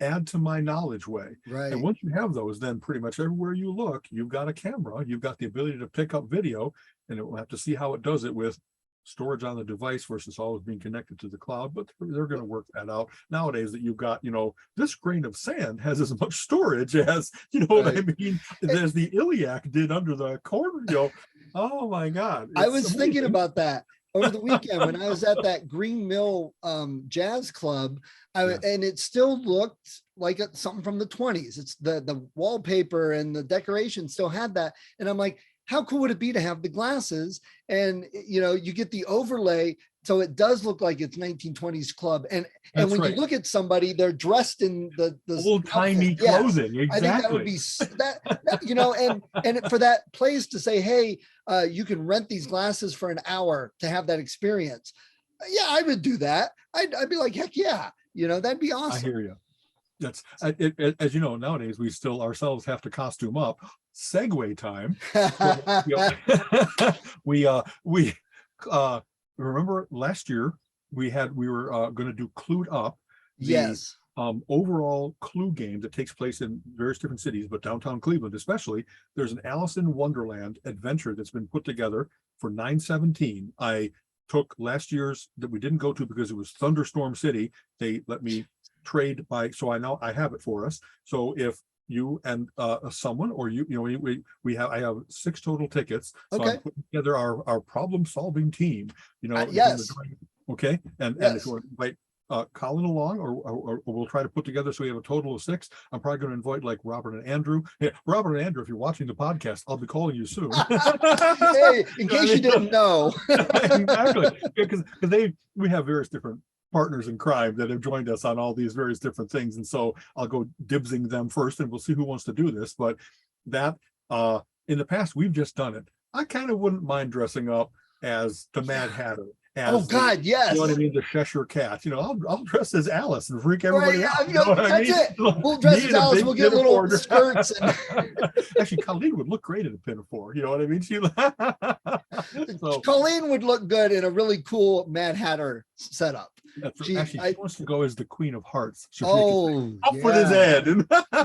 add to my knowledge way. Right. And once you have those, then pretty much everywhere you look, you've got a camera, you've got the ability to pick up video, and it will have to see how it does it with storage on the device versus always being connected to the cloud, but they're going to work that out nowadays, that you've got, this grain of sand has as much storage as, what I mean, as the iliac did under the corner. Oh my God. I was thinking about that over the weekend when I was at that Green Mill jazz club. And it still looked like something from the 20s. It's the wallpaper and the decoration still had that. And I'm like, how cool would it be to have the glasses and, you get the overlay. So it does look like it's 1920s club. And when you look at somebody, they're dressed in the old timey clothing. Exactly. I think that would be that and for that place to say, hey, you can rent these glasses for an hour to have that experience. Yeah, I would do that. I'd be like, heck yeah. That'd be awesome. I hear you. That's as you know, nowadays we still ourselves have to costume up. Segue time. We remember last year we were going to do Clued Up. Yes. Overall Clue game that takes place in various different cities, but downtown Cleveland especially. There's an Alice in Wonderland adventure that's been put together for 9/17. I took last year's that we didn't go to because it was Thunderstorm City. They let me trade so I have it for us. So if you and someone or I have 6 total tickets. So I'm putting together our problem solving team. Yes. Okay. And if you want to invite Colin along, or we'll try to put together so we have a total of 6. I'm probably going to invite like Robert and Andrew. Hey, Robert and Andrew, if you're watching the podcast, I'll be calling you soon. Hey, in case you didn't know. Exactly. Because we have various different partners in crime that have joined us on all these various different things. And so I'll go dibsing them first and we'll see who wants to do this. But that in the past, we've just done it. I kind of wouldn't mind dressing up as the Mad Hatter. Yes. You know what I mean? The Cheshire Cat. I'll dress as Alice and freak everybody out. It. We'll dress as Alice. We'll get little skirts. And... Actually, Colleen would look great in a pinafore. You know what I mean? Colleen would look good in a really cool Mad Hatter setup. She wants to go as the Queen of Hearts. With his head.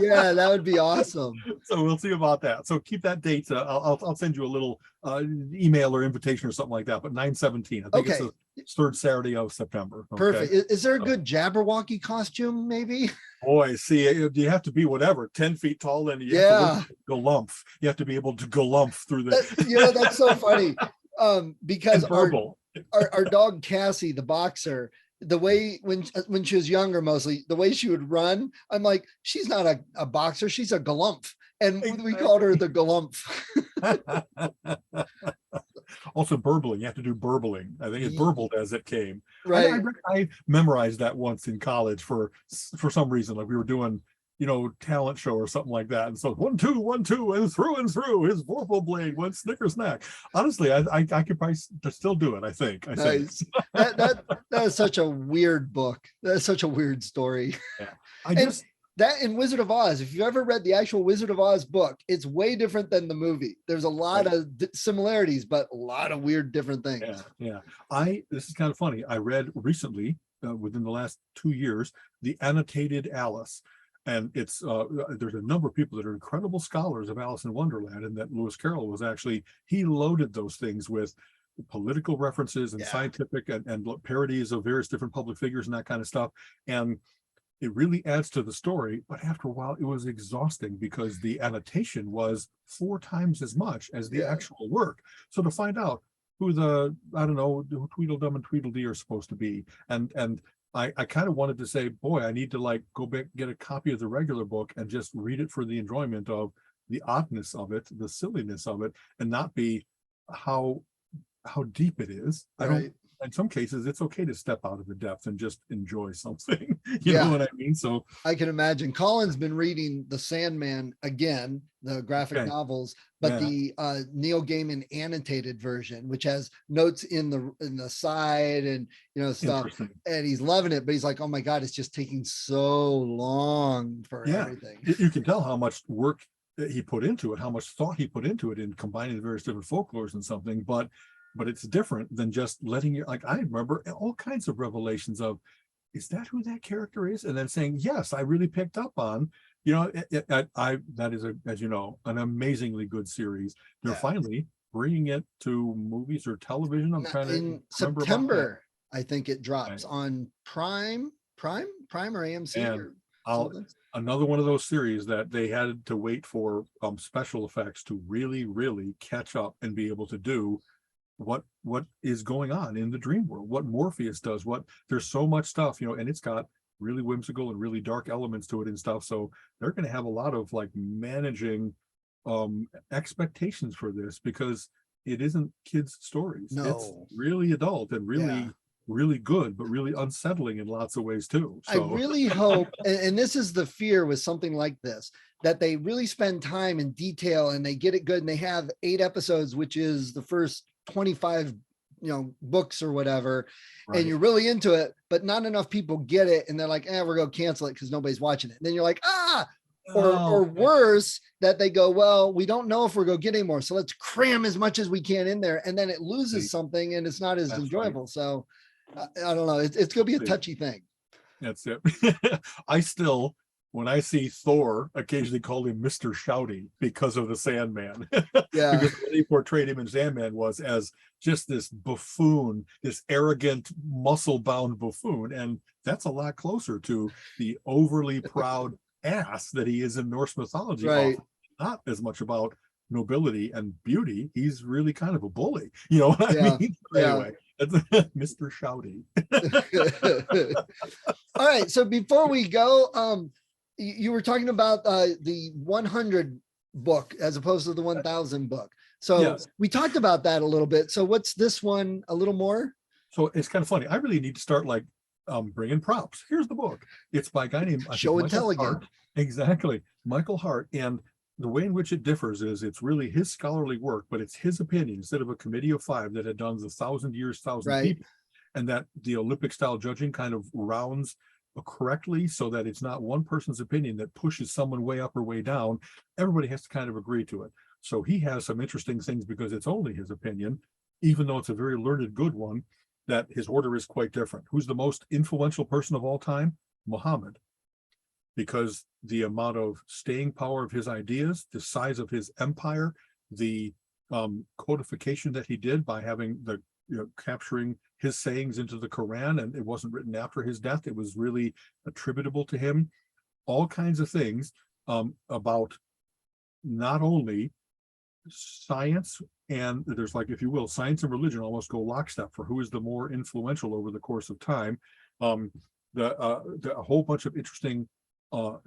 Yeah, that would be awesome. So we'll see about that. So keep that date. I'll send you a little email or invitation or something like that. But 9/17. I think it's the 3rd Saturday of September. Okay? Perfect. Is there a good Jabberwocky costume? Maybe. Boy, see, you have to be whatever 10 feet tall, and you have to galump. You have to be able to galump through the. That's so funny. Because our dog Cassie, the boxer, the way when she was younger, mostly the way she would run, I'm like, she's not a boxer, she's a galumph, and we called her the galumph. Also burbling, you have to do burbling. I think it's burbled as it came. Right. I memorized that once in college for some reason, like we were doing talent show or something like that. And so 1, 2, 1, 2, and through his vorpal blade went snicker-snack. Honestly, I could probably still do it. I think. Nice. That is such a weird book. That's such a weird story. Yeah. That in Wizard of Oz, if you ever read the actual Wizard of Oz book, it's way different than the movie. There's a lot of similarities, but a lot of weird different things. Yeah. This is kind of funny. I read recently, within the last 2 years, the annotated Alice. And it's there's a number of people that are incredible scholars of Alice in Wonderland, and that Lewis Carroll was he loaded those things with political references and scientific and parodies of various different public figures and that kind of stuff. And it really adds to the story. But after a while, it was exhausting because the annotation was 4 times as much as the actual work. So to find out who who Tweedledum and Tweedledee are supposed to be, and I kind of wanted to say, boy, I need to go back, get a copy of the regular book and just read it for the enjoyment of the oddness of it, the silliness of it, and not be how deep it is. Right. In some cases, it's okay to step out of the depth and just enjoy something. You know what I mean? So I can imagine. Colin's been reading The Sandman again, the graphic novels, but the Neil Gaiman annotated version, which has notes in the side and stuff, and he's loving it. But he's like, "Oh my God, it's just taking so long for everything." You can tell how much work he put into it, how much thought he put into it in combining the various different folklores and something, but it's different than just letting you, I remember all kinds of revelations of is that who that character is? And then saying, yes, I really picked up on, you know, that is, as you know, an amazingly good series. They're finally bringing it to movies or television. I'm trying to in remember September. I think it drops Okay. on Prime or AMC And or I'll something. another one of those series that they had to wait for special effects to really catch up and be able to do what is going on in the dream world, what Morpheus does, what there's so much stuff, you know, and it's got really whimsical and really dark elements to it and stuff. So they're going to have a lot of like managing expectations for this, because it isn't kids' stories. No. It's really adult and really really good, but really unsettling in lots of ways too. So I really hope, and this is the fear with something like this, that they really spend time in detail and they get it good, and they have 8 episodes, which is the first 25, books or whatever. right. And you're really into it, but not enough people get it. And they're like, we're going to cancel it because nobody's watching it. And then you're like, or worse, that they go, well, we don't know if we're going to get any more, so let's cram as much as we can in there. And then it loses something and it's not as enjoyable. Right. So I don't know. It's going to be a touchy thing. That's it. I still, when I see Thor, occasionally call him Mr. Shouty because of the Sandman. Yeah. Because they portrayed him in Sandman was as just this buffoon, this arrogant, muscle-bound buffoon. And that's a lot closer to the overly proud ass that he is in Norse mythology. Right. Not as much about nobility and beauty. He's really kind of a bully. You know what I mean? Anyway. Mr. Shouty. All right. So before we go, you were talking about the 100 book as opposed to the 1000 book. So we talked about that a little bit. So what's this one a little more? So it's kind of funny. I really need to start like bringing props. Here's the book. It's by a guy named Show and Tell again. Exactly. Michael Hart. And the way in which it differs is it's really his scholarly work, but it's his opinion instead of a committee of 5 that had done the 1,000 years, 1,000 people, and that the Olympic style judging kind of rounds correctly so that it's not one person's opinion that pushes someone way up or way down. Everybody has to kind of agree to it. So he has some interesting things because it's only his opinion, even though it's a very learned, good one, that his order is quite different. Who's the most influential person of all time? Muhammad. Because the amount of staying power of his ideas, the size of his empire, the codification that he did by having the capturing his sayings into the Quran, and it wasn't written after his death, it was really attributable to him. All kinds of things about not only science, and there's like, if you will, science and religion almost go lockstep for who is the more influential over the course of time. The whole bunch of interesting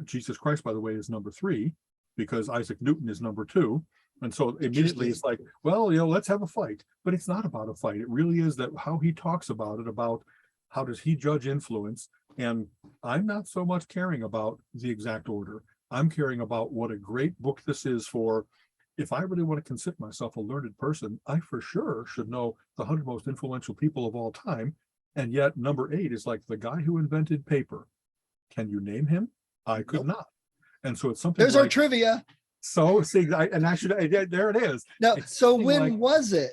Jesus Christ, by the way, is number 3 because Isaac Newton is number 2. And so immediately it's like, well, let's have a fight. But it's not about a fight. It really is that how he talks about it, about how does he judge influence. And I'm not so much caring about the exact order. I'm caring about what a great book this is for. If I really want to consider myself a learned person, I for sure should know the 100 most influential people of all time. And yet number 8 is like the guy who invented paper. Can you name him? I could not. And so it's something. There's our trivia. So see, there it is. No, so when was it?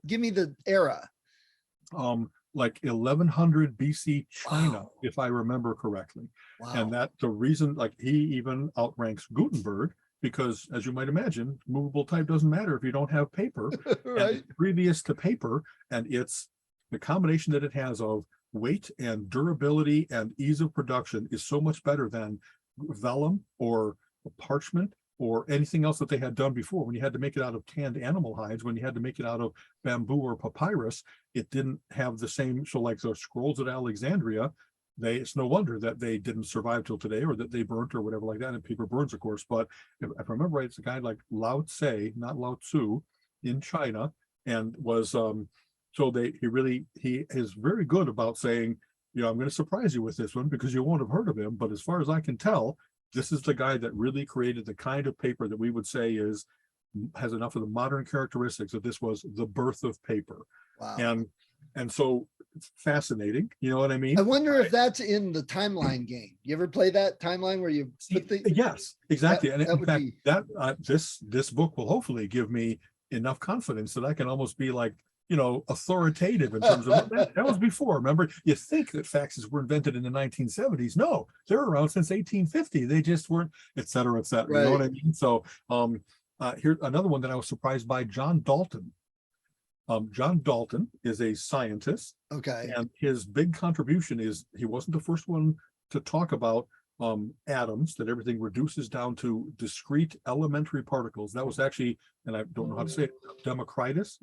Give me the era. Like 1100 BC China, if I remember correctly. Wow. And that the reason, like, he even outranks Gutenberg, because as you might imagine, movable type doesn't matter if you don't have paper. Right. And previous to paper, and it's the combination that it has of weight and durability and ease of production is so much better than vellum or parchment or anything else that they had done before. When you had to make it out of tanned animal hides, when you had to make it out of bamboo or papyrus, it didn't have the same. So like those scrolls at Alexandria, it's no wonder that they didn't survive till today, or that they burnt or whatever like that. And paper burns, of course. But if I remember right, it's a guy like Lao Tse, not Lao Tzu, in China, and was so he is very good about saying, I'm going to surprise you with this one because you won't have heard of him. But as far as I can tell, this is the guy that really created the kind of paper that we would say has enough of the modern characteristics that this was the birth of paper. Wow. And so it's fascinating. You know what I mean? I wonder if that's in the timeline game. You ever play that timeline where you put the... Yes, exactly. And in fact, be... this book will hopefully give me enough confidence that I can almost be like authoritative in terms of that was before. Remember, you think that faxes were invented in the 1970s. No, they're around since 1850. They just weren't, et cetera, et cetera. Right. You know what I mean? So here's another one that I was surprised by, John Dalton. John Dalton is a scientist. Okay. And his big contribution is he wasn't the first one to talk about atoms, that everything reduces down to discrete elementary particles. That was actually, and I don't know how to say it, Democritus.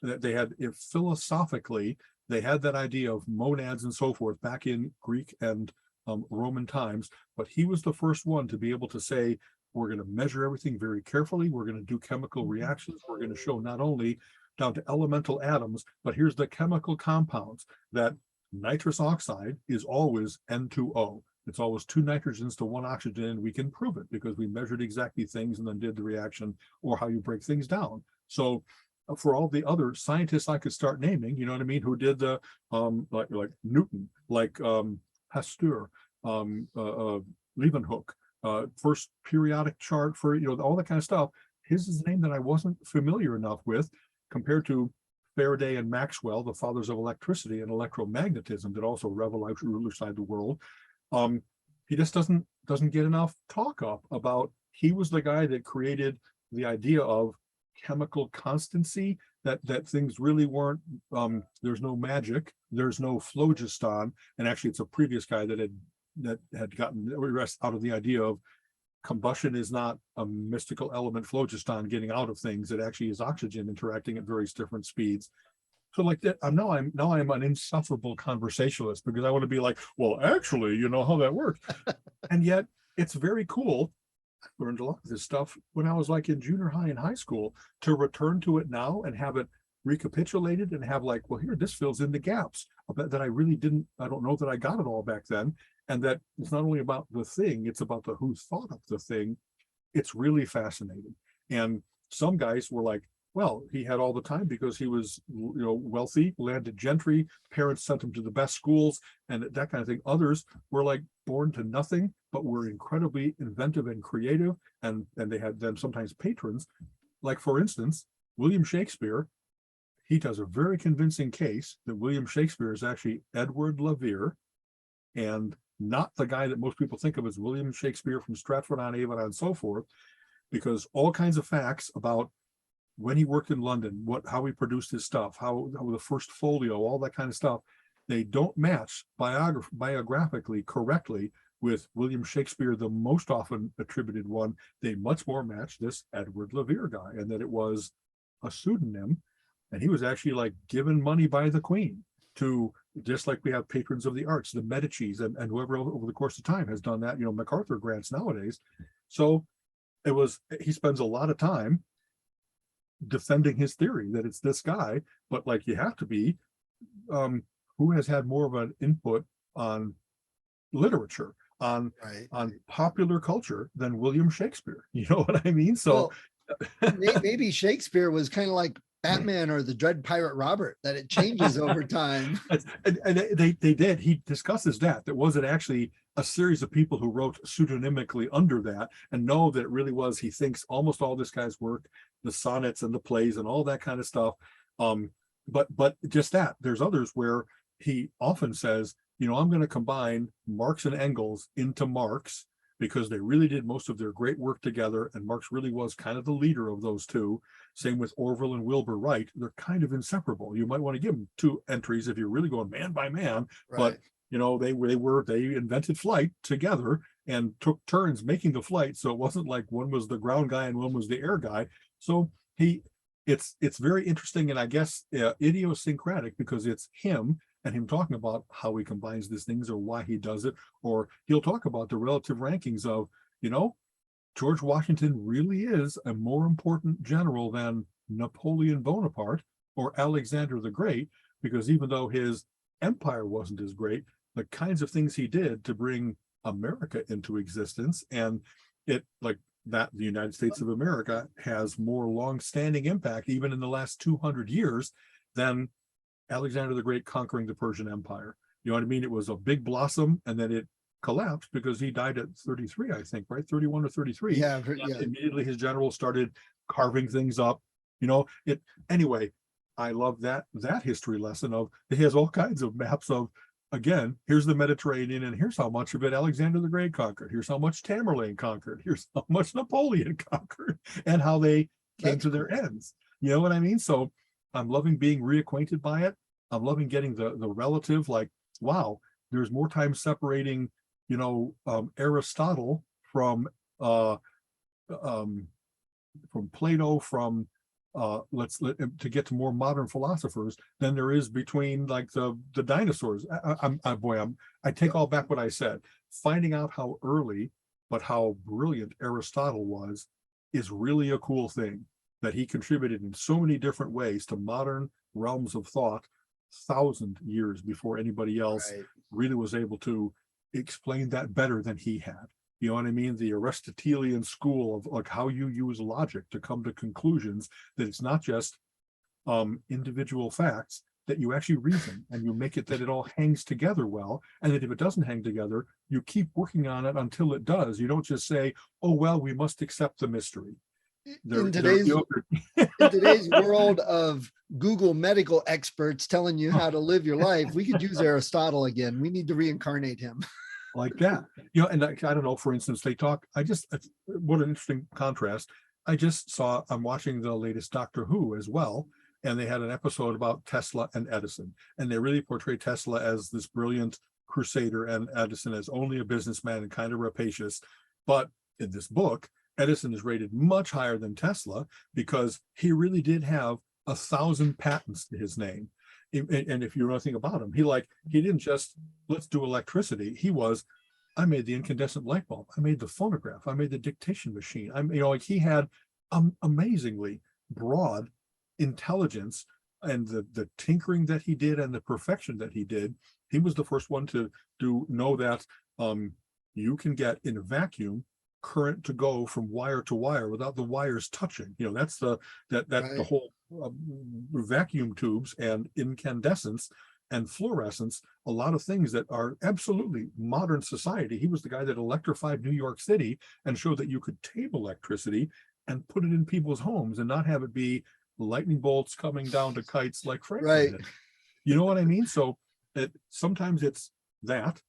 That they had, if philosophically, they had that idea of monads and so forth back in Greek and Roman times, but he was the first one to be able to say, we're going to measure everything very carefully. We're going to do chemical reactions. We're going to show not only down to elemental atoms, but here's the chemical compounds, that nitrous oxide is always N2O. It's always 2 nitrogens to 1 oxygen, and we can prove it because we measured exactly things and then did the reaction, or how you break things down. So for all the other scientists I could start naming, you know what I mean, who did the like Newton, like Pasteur, Leeuwenhoek, first periodic chart for, all that kind of stuff. His is a name that I wasn't familiar enough with, compared to Faraday and Maxwell, the fathers of electricity and electromagnetism, that also revolutionized the world. He just doesn't get enough talk up about. He was the guy that created the idea of chemical constancy, that things really weren't. There's no magic. There's no phlogiston, and actually, it's a previous guy that had gotten the rest out of the idea of combustion is not a mystical element, phlogiston, getting out of things. It actually is oxygen interacting at various different speeds. So like that, I'm an insufferable conversationalist, because I want to be like, well, actually, you know how that works. And yet it's very cool. I learned a lot of this stuff when I was like in junior high and high school, to return to it now and have it recapitulated and have like, well, here, this fills in the gaps that I really didn't, I don't know that I got it all back then. And that it's not only about the thing, it's about the who thought of the thing. It's really fascinating. And some guys were like, well, he had all the time because he was, wealthy, landed gentry, parents sent him to the best schools and that kind of thing. Others were like born to nothing, but were incredibly inventive and creative. And they had then sometimes patrons. Like, for instance, William Shakespeare, he does a very convincing case that William Shakespeare is actually Edward LeVere, and not the guy that most people think of as William Shakespeare from Stratford-on-Avon and so forth, because all kinds of facts about when he worked in London, how he produced his stuff, how the first folio, all that kind of stuff, they don't match biographically correctly with William Shakespeare, the most often attributed one. They much more match this Edward LeVere guy, and that it was a pseudonym, and he was actually like given money by the Queen to, just like we have patrons of the arts, the Medicis, and whoever over the course of time has done that, MacArthur grants nowadays. So he spends a lot of time defending his theory that it's this guy, but like, you have to be, who has had more of an input on literature, on popular culture than William Shakespeare. You know what I mean? So maybe Shakespeare was kind of like Batman or the Dread Pirate Robert, that it changes over time. And they did. He discusses that. There wasn't actually a series of people who wrote pseudonymically under that, and know that it really was, he thinks almost all this guy's work, the sonnets and the plays and all that kind of stuff. But just that, there's others where he often says, I'm going to combine Marx and Engels into Marx, because they really did most of their great work together, and Marx really was kind of the leader of those two. Same with Orville and Wilbur Wright. They're kind of inseparable. You might want to give them 2 entries if you're really going man by man, but they invented flight together and took turns making the flight. So it wasn't like one was the ground guy and one was the air guy. So it's very interesting, and I guess idiosyncratic, because it's him and him talking about how he combines these things or why he does it, or he'll talk about the relative rankings of, George Washington really is a more important general than Napoleon Bonaparte or Alexander the Great, because even though his empire wasn't as great, the kinds of things he did to bring America into existence, and it like that, the United States of America has more long-standing impact even in the last 200 years than Alexander the Great conquering the Persian Empire. You know what I mean? It was a big blossom, and then it collapsed because he died at 33, I think, right? 31 or 33. Yeah. Immediately his generals started carving things up, it anyway. I love that history lesson of it has all kinds of maps of, again, here's the Mediterranean and here's how much of it Alexander the Great conquered. Here's how much Tamerlane conquered. Here's how much Napoleon conquered and how they came to their ends. You know what I mean? So I'm loving being reacquainted by it. I'm loving getting the relative, like, wow, there's more time separating, Aristotle from Plato, from to get to more modern philosophers than there is between like the dinosaurs. I take all back what I said. Finding out how early but how brilliant Aristotle was is really a cool thing, that he contributed in so many different ways to modern realms of thought 1,000 years before anybody else really was able to explain that better than he had. You know what I mean? The Aristotelian school of like how you use logic to come to conclusions, that it's not just individual facts, that you actually reason and you make it that it all hangs together well. And that if it doesn't hang together, you keep working on it until it does. You don't just say, oh, well, we must accept the mystery. In today's world of Google medical experts telling you how to live your life, we could use Aristotle again. We need to reincarnate him. Like that, and I don't know, for instance, they talk, what an interesting contrast. I'm watching the latest Doctor Who as well, and they had an episode about Tesla and Edison, and they really portray Tesla as this brilliant crusader and Edison as only a businessman and kind of rapacious. But in this book, Edison is rated much higher than Tesla because he really did have 1,000 patents to his name. And if you know anything about him, he didn't just, let's do electricity. I made the incandescent light bulb. I made the phonograph. I made the dictation machine. He had amazingly broad intelligence, and the tinkering that he did and the perfection that he did. He was the first one to know that you can get in a vacuum current to go from wire to wire without the wires touching. That's the whole vacuum tubes and incandescence and fluorescence, a lot of things that are absolutely modern society. He was the guy that electrified New York City and showed that you could tape electricity and put it in people's homes and not have it be lightning bolts coming down to kites like Franklin did. You know what I mean? So sometimes it's that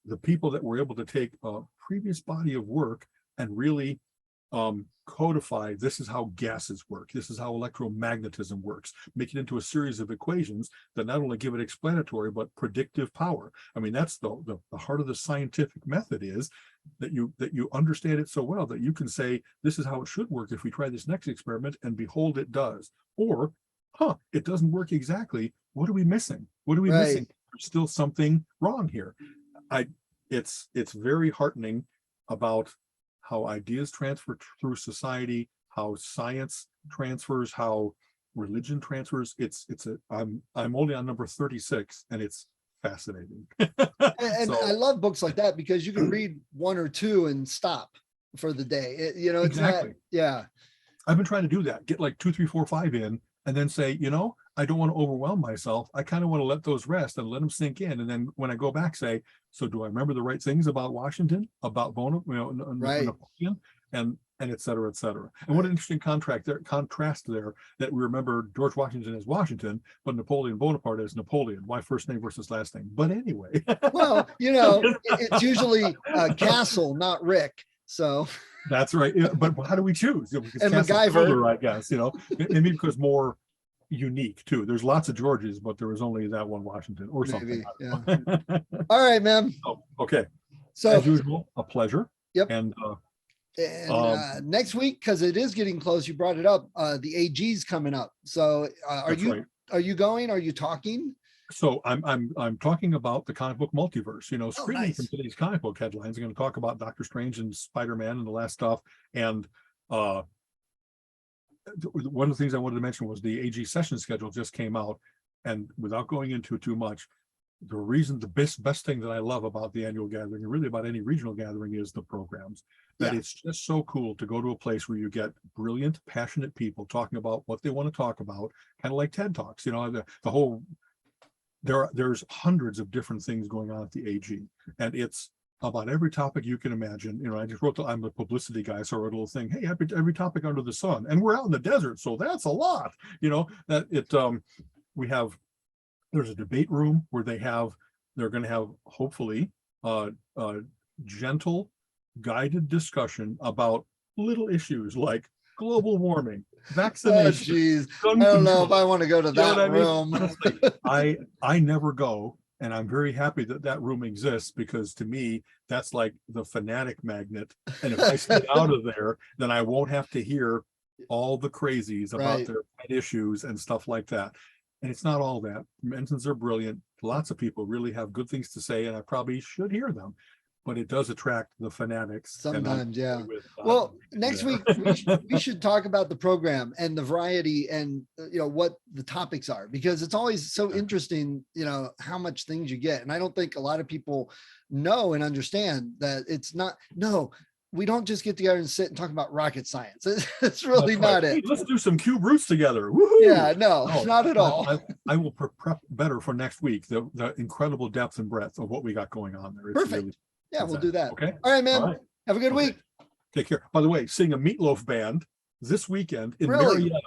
the people that were able to take a previous body of work and really codify, this is how gases work, this is how electromagnetism works, make it into a series of equations that not only give it explanatory but predictive power. I mean, that's the heart of the scientific method, is that you understand it so well that you can say, this is how it should work if we try this next experiment, and behold, it does. Or, it doesn't work exactly. What are we missing? What are we missing? There's still something wrong here. It's very heartening about how ideas transfer through society, how science transfers, how religion transfers. I'm only on number 36, and it's fascinating. And I love books like that because you can read one or two and stop for the day. It's exactly. I've been trying to do that, get like 2, 3, 4, 5 in, and then say, I don't want to overwhelm myself. I kind of want to let those rest and let them sink in. And then when I go back, say, so do I remember the right things about Washington, about Napoleon, and et cetera, et cetera. And what an interesting contrast there, that we remember George Washington as Washington, but Napoleon Bonaparte as Napoleon. Why first name versus last name? But anyway. Well, it's usually Castle, not Rick. So that's right. But how do we choose? Because and MacGyver, I guess, maybe because more unique too. There's lots of Georges, but there was only that one Washington or something. Yeah. All right, man. Oh, okay. So as usual, a pleasure. Yep. And next week, because it is getting close, you brought it up. The AG's coming up. So are you going? Are you talking? So I'm talking about the comic book multiverse. Screaming nice. from today's comic book headlines. I'm going to talk about Doctor Strange and Spider-Man and the last stuff. And one of the things I wanted to mention was the AG session schedule just came out, and without going into too much, the best thing that I love about the annual gathering, and really about any regional gathering, is the programs. That it's just so cool to go to a place where you get brilliant, passionate people talking about what they want to talk about, kind of like TED Talks. The whole there's hundreds of different things going on at the AG, and it's about every topic you can imagine. You know, I just wrote, I'm a publicity guy, so I wrote a little thing. Hey, every topic under the sun, and we're out in the desert, so that's a lot. You know, that it. There's a debate room where they're going to have hopefully gentle, guided discussion about little issues like global warming, vaccination. I don't know if I want to go to that room. Honestly, I never go, and I'm very happy that room exists, because to me that's like the fanatic magnet. And if I stay out of there, then I won't have to hear all the crazies about their pet issues and stuff like that. And it's not all that. Mentions are brilliant. Lots of people really have good things to say, and I probably should hear them. But it does attract the fanatics. Sometimes, yeah. Well, next week we should talk about the program and the variety and what the topics are, because it's always so interesting, how much things you get. And I don't think a lot of people know and understand that it's not. No, we don't just get together and sit and talk about rocket science. It's really not it. Hey, let's do some cube roots together. Woo-hoo! Yeah, no, not at all. I will prep better for next week. The incredible depth and breadth of what we got going on there. It's perfect. Really, yeah, we'll do that. Okay. All right, man. All right. Have a good week. Take care. By the way, seeing a Meatloaf band this weekend in Marietta.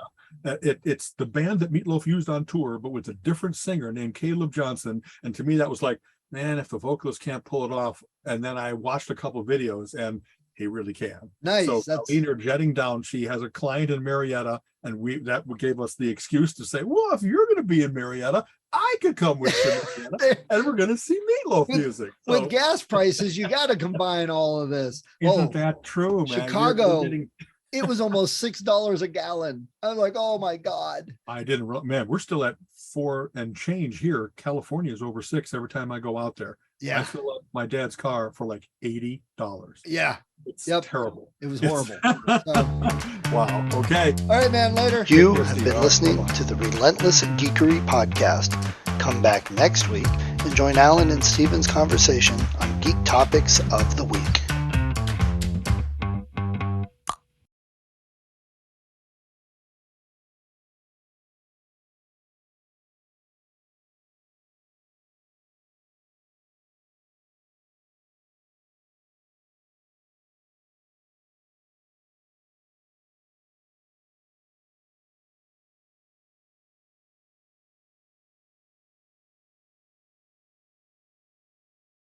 It's the band that Meatloaf used on tour, but with a different singer named Caleb Johnson. And to me, that was like, man, if the vocalist can't pull it off. And then I watched a couple of videos, and he really can. Nice. So Colleen are jetting down. She has a client in Marietta, and that gave us the excuse to say, well, if you're going to be in Marietta, I could come with you to Marietta, and we're going to see Meatloaf music. So, with gas prices, you got to combine all of this. Isn't that true, man? Chicago, it was almost $6 a gallon. I'm like, oh my God. I didn't, man, we're still at 4 and change here. California is over 6 every time I go out there. Yeah. I fill up my dad's car for like $80. Yeah. It's terrible. It was horrible. Wow. Okay. All right, man. Later. You have been listening to the Relentless Geekery podcast. Come back next week and join Alan and Steven's conversation on geek topics of the week.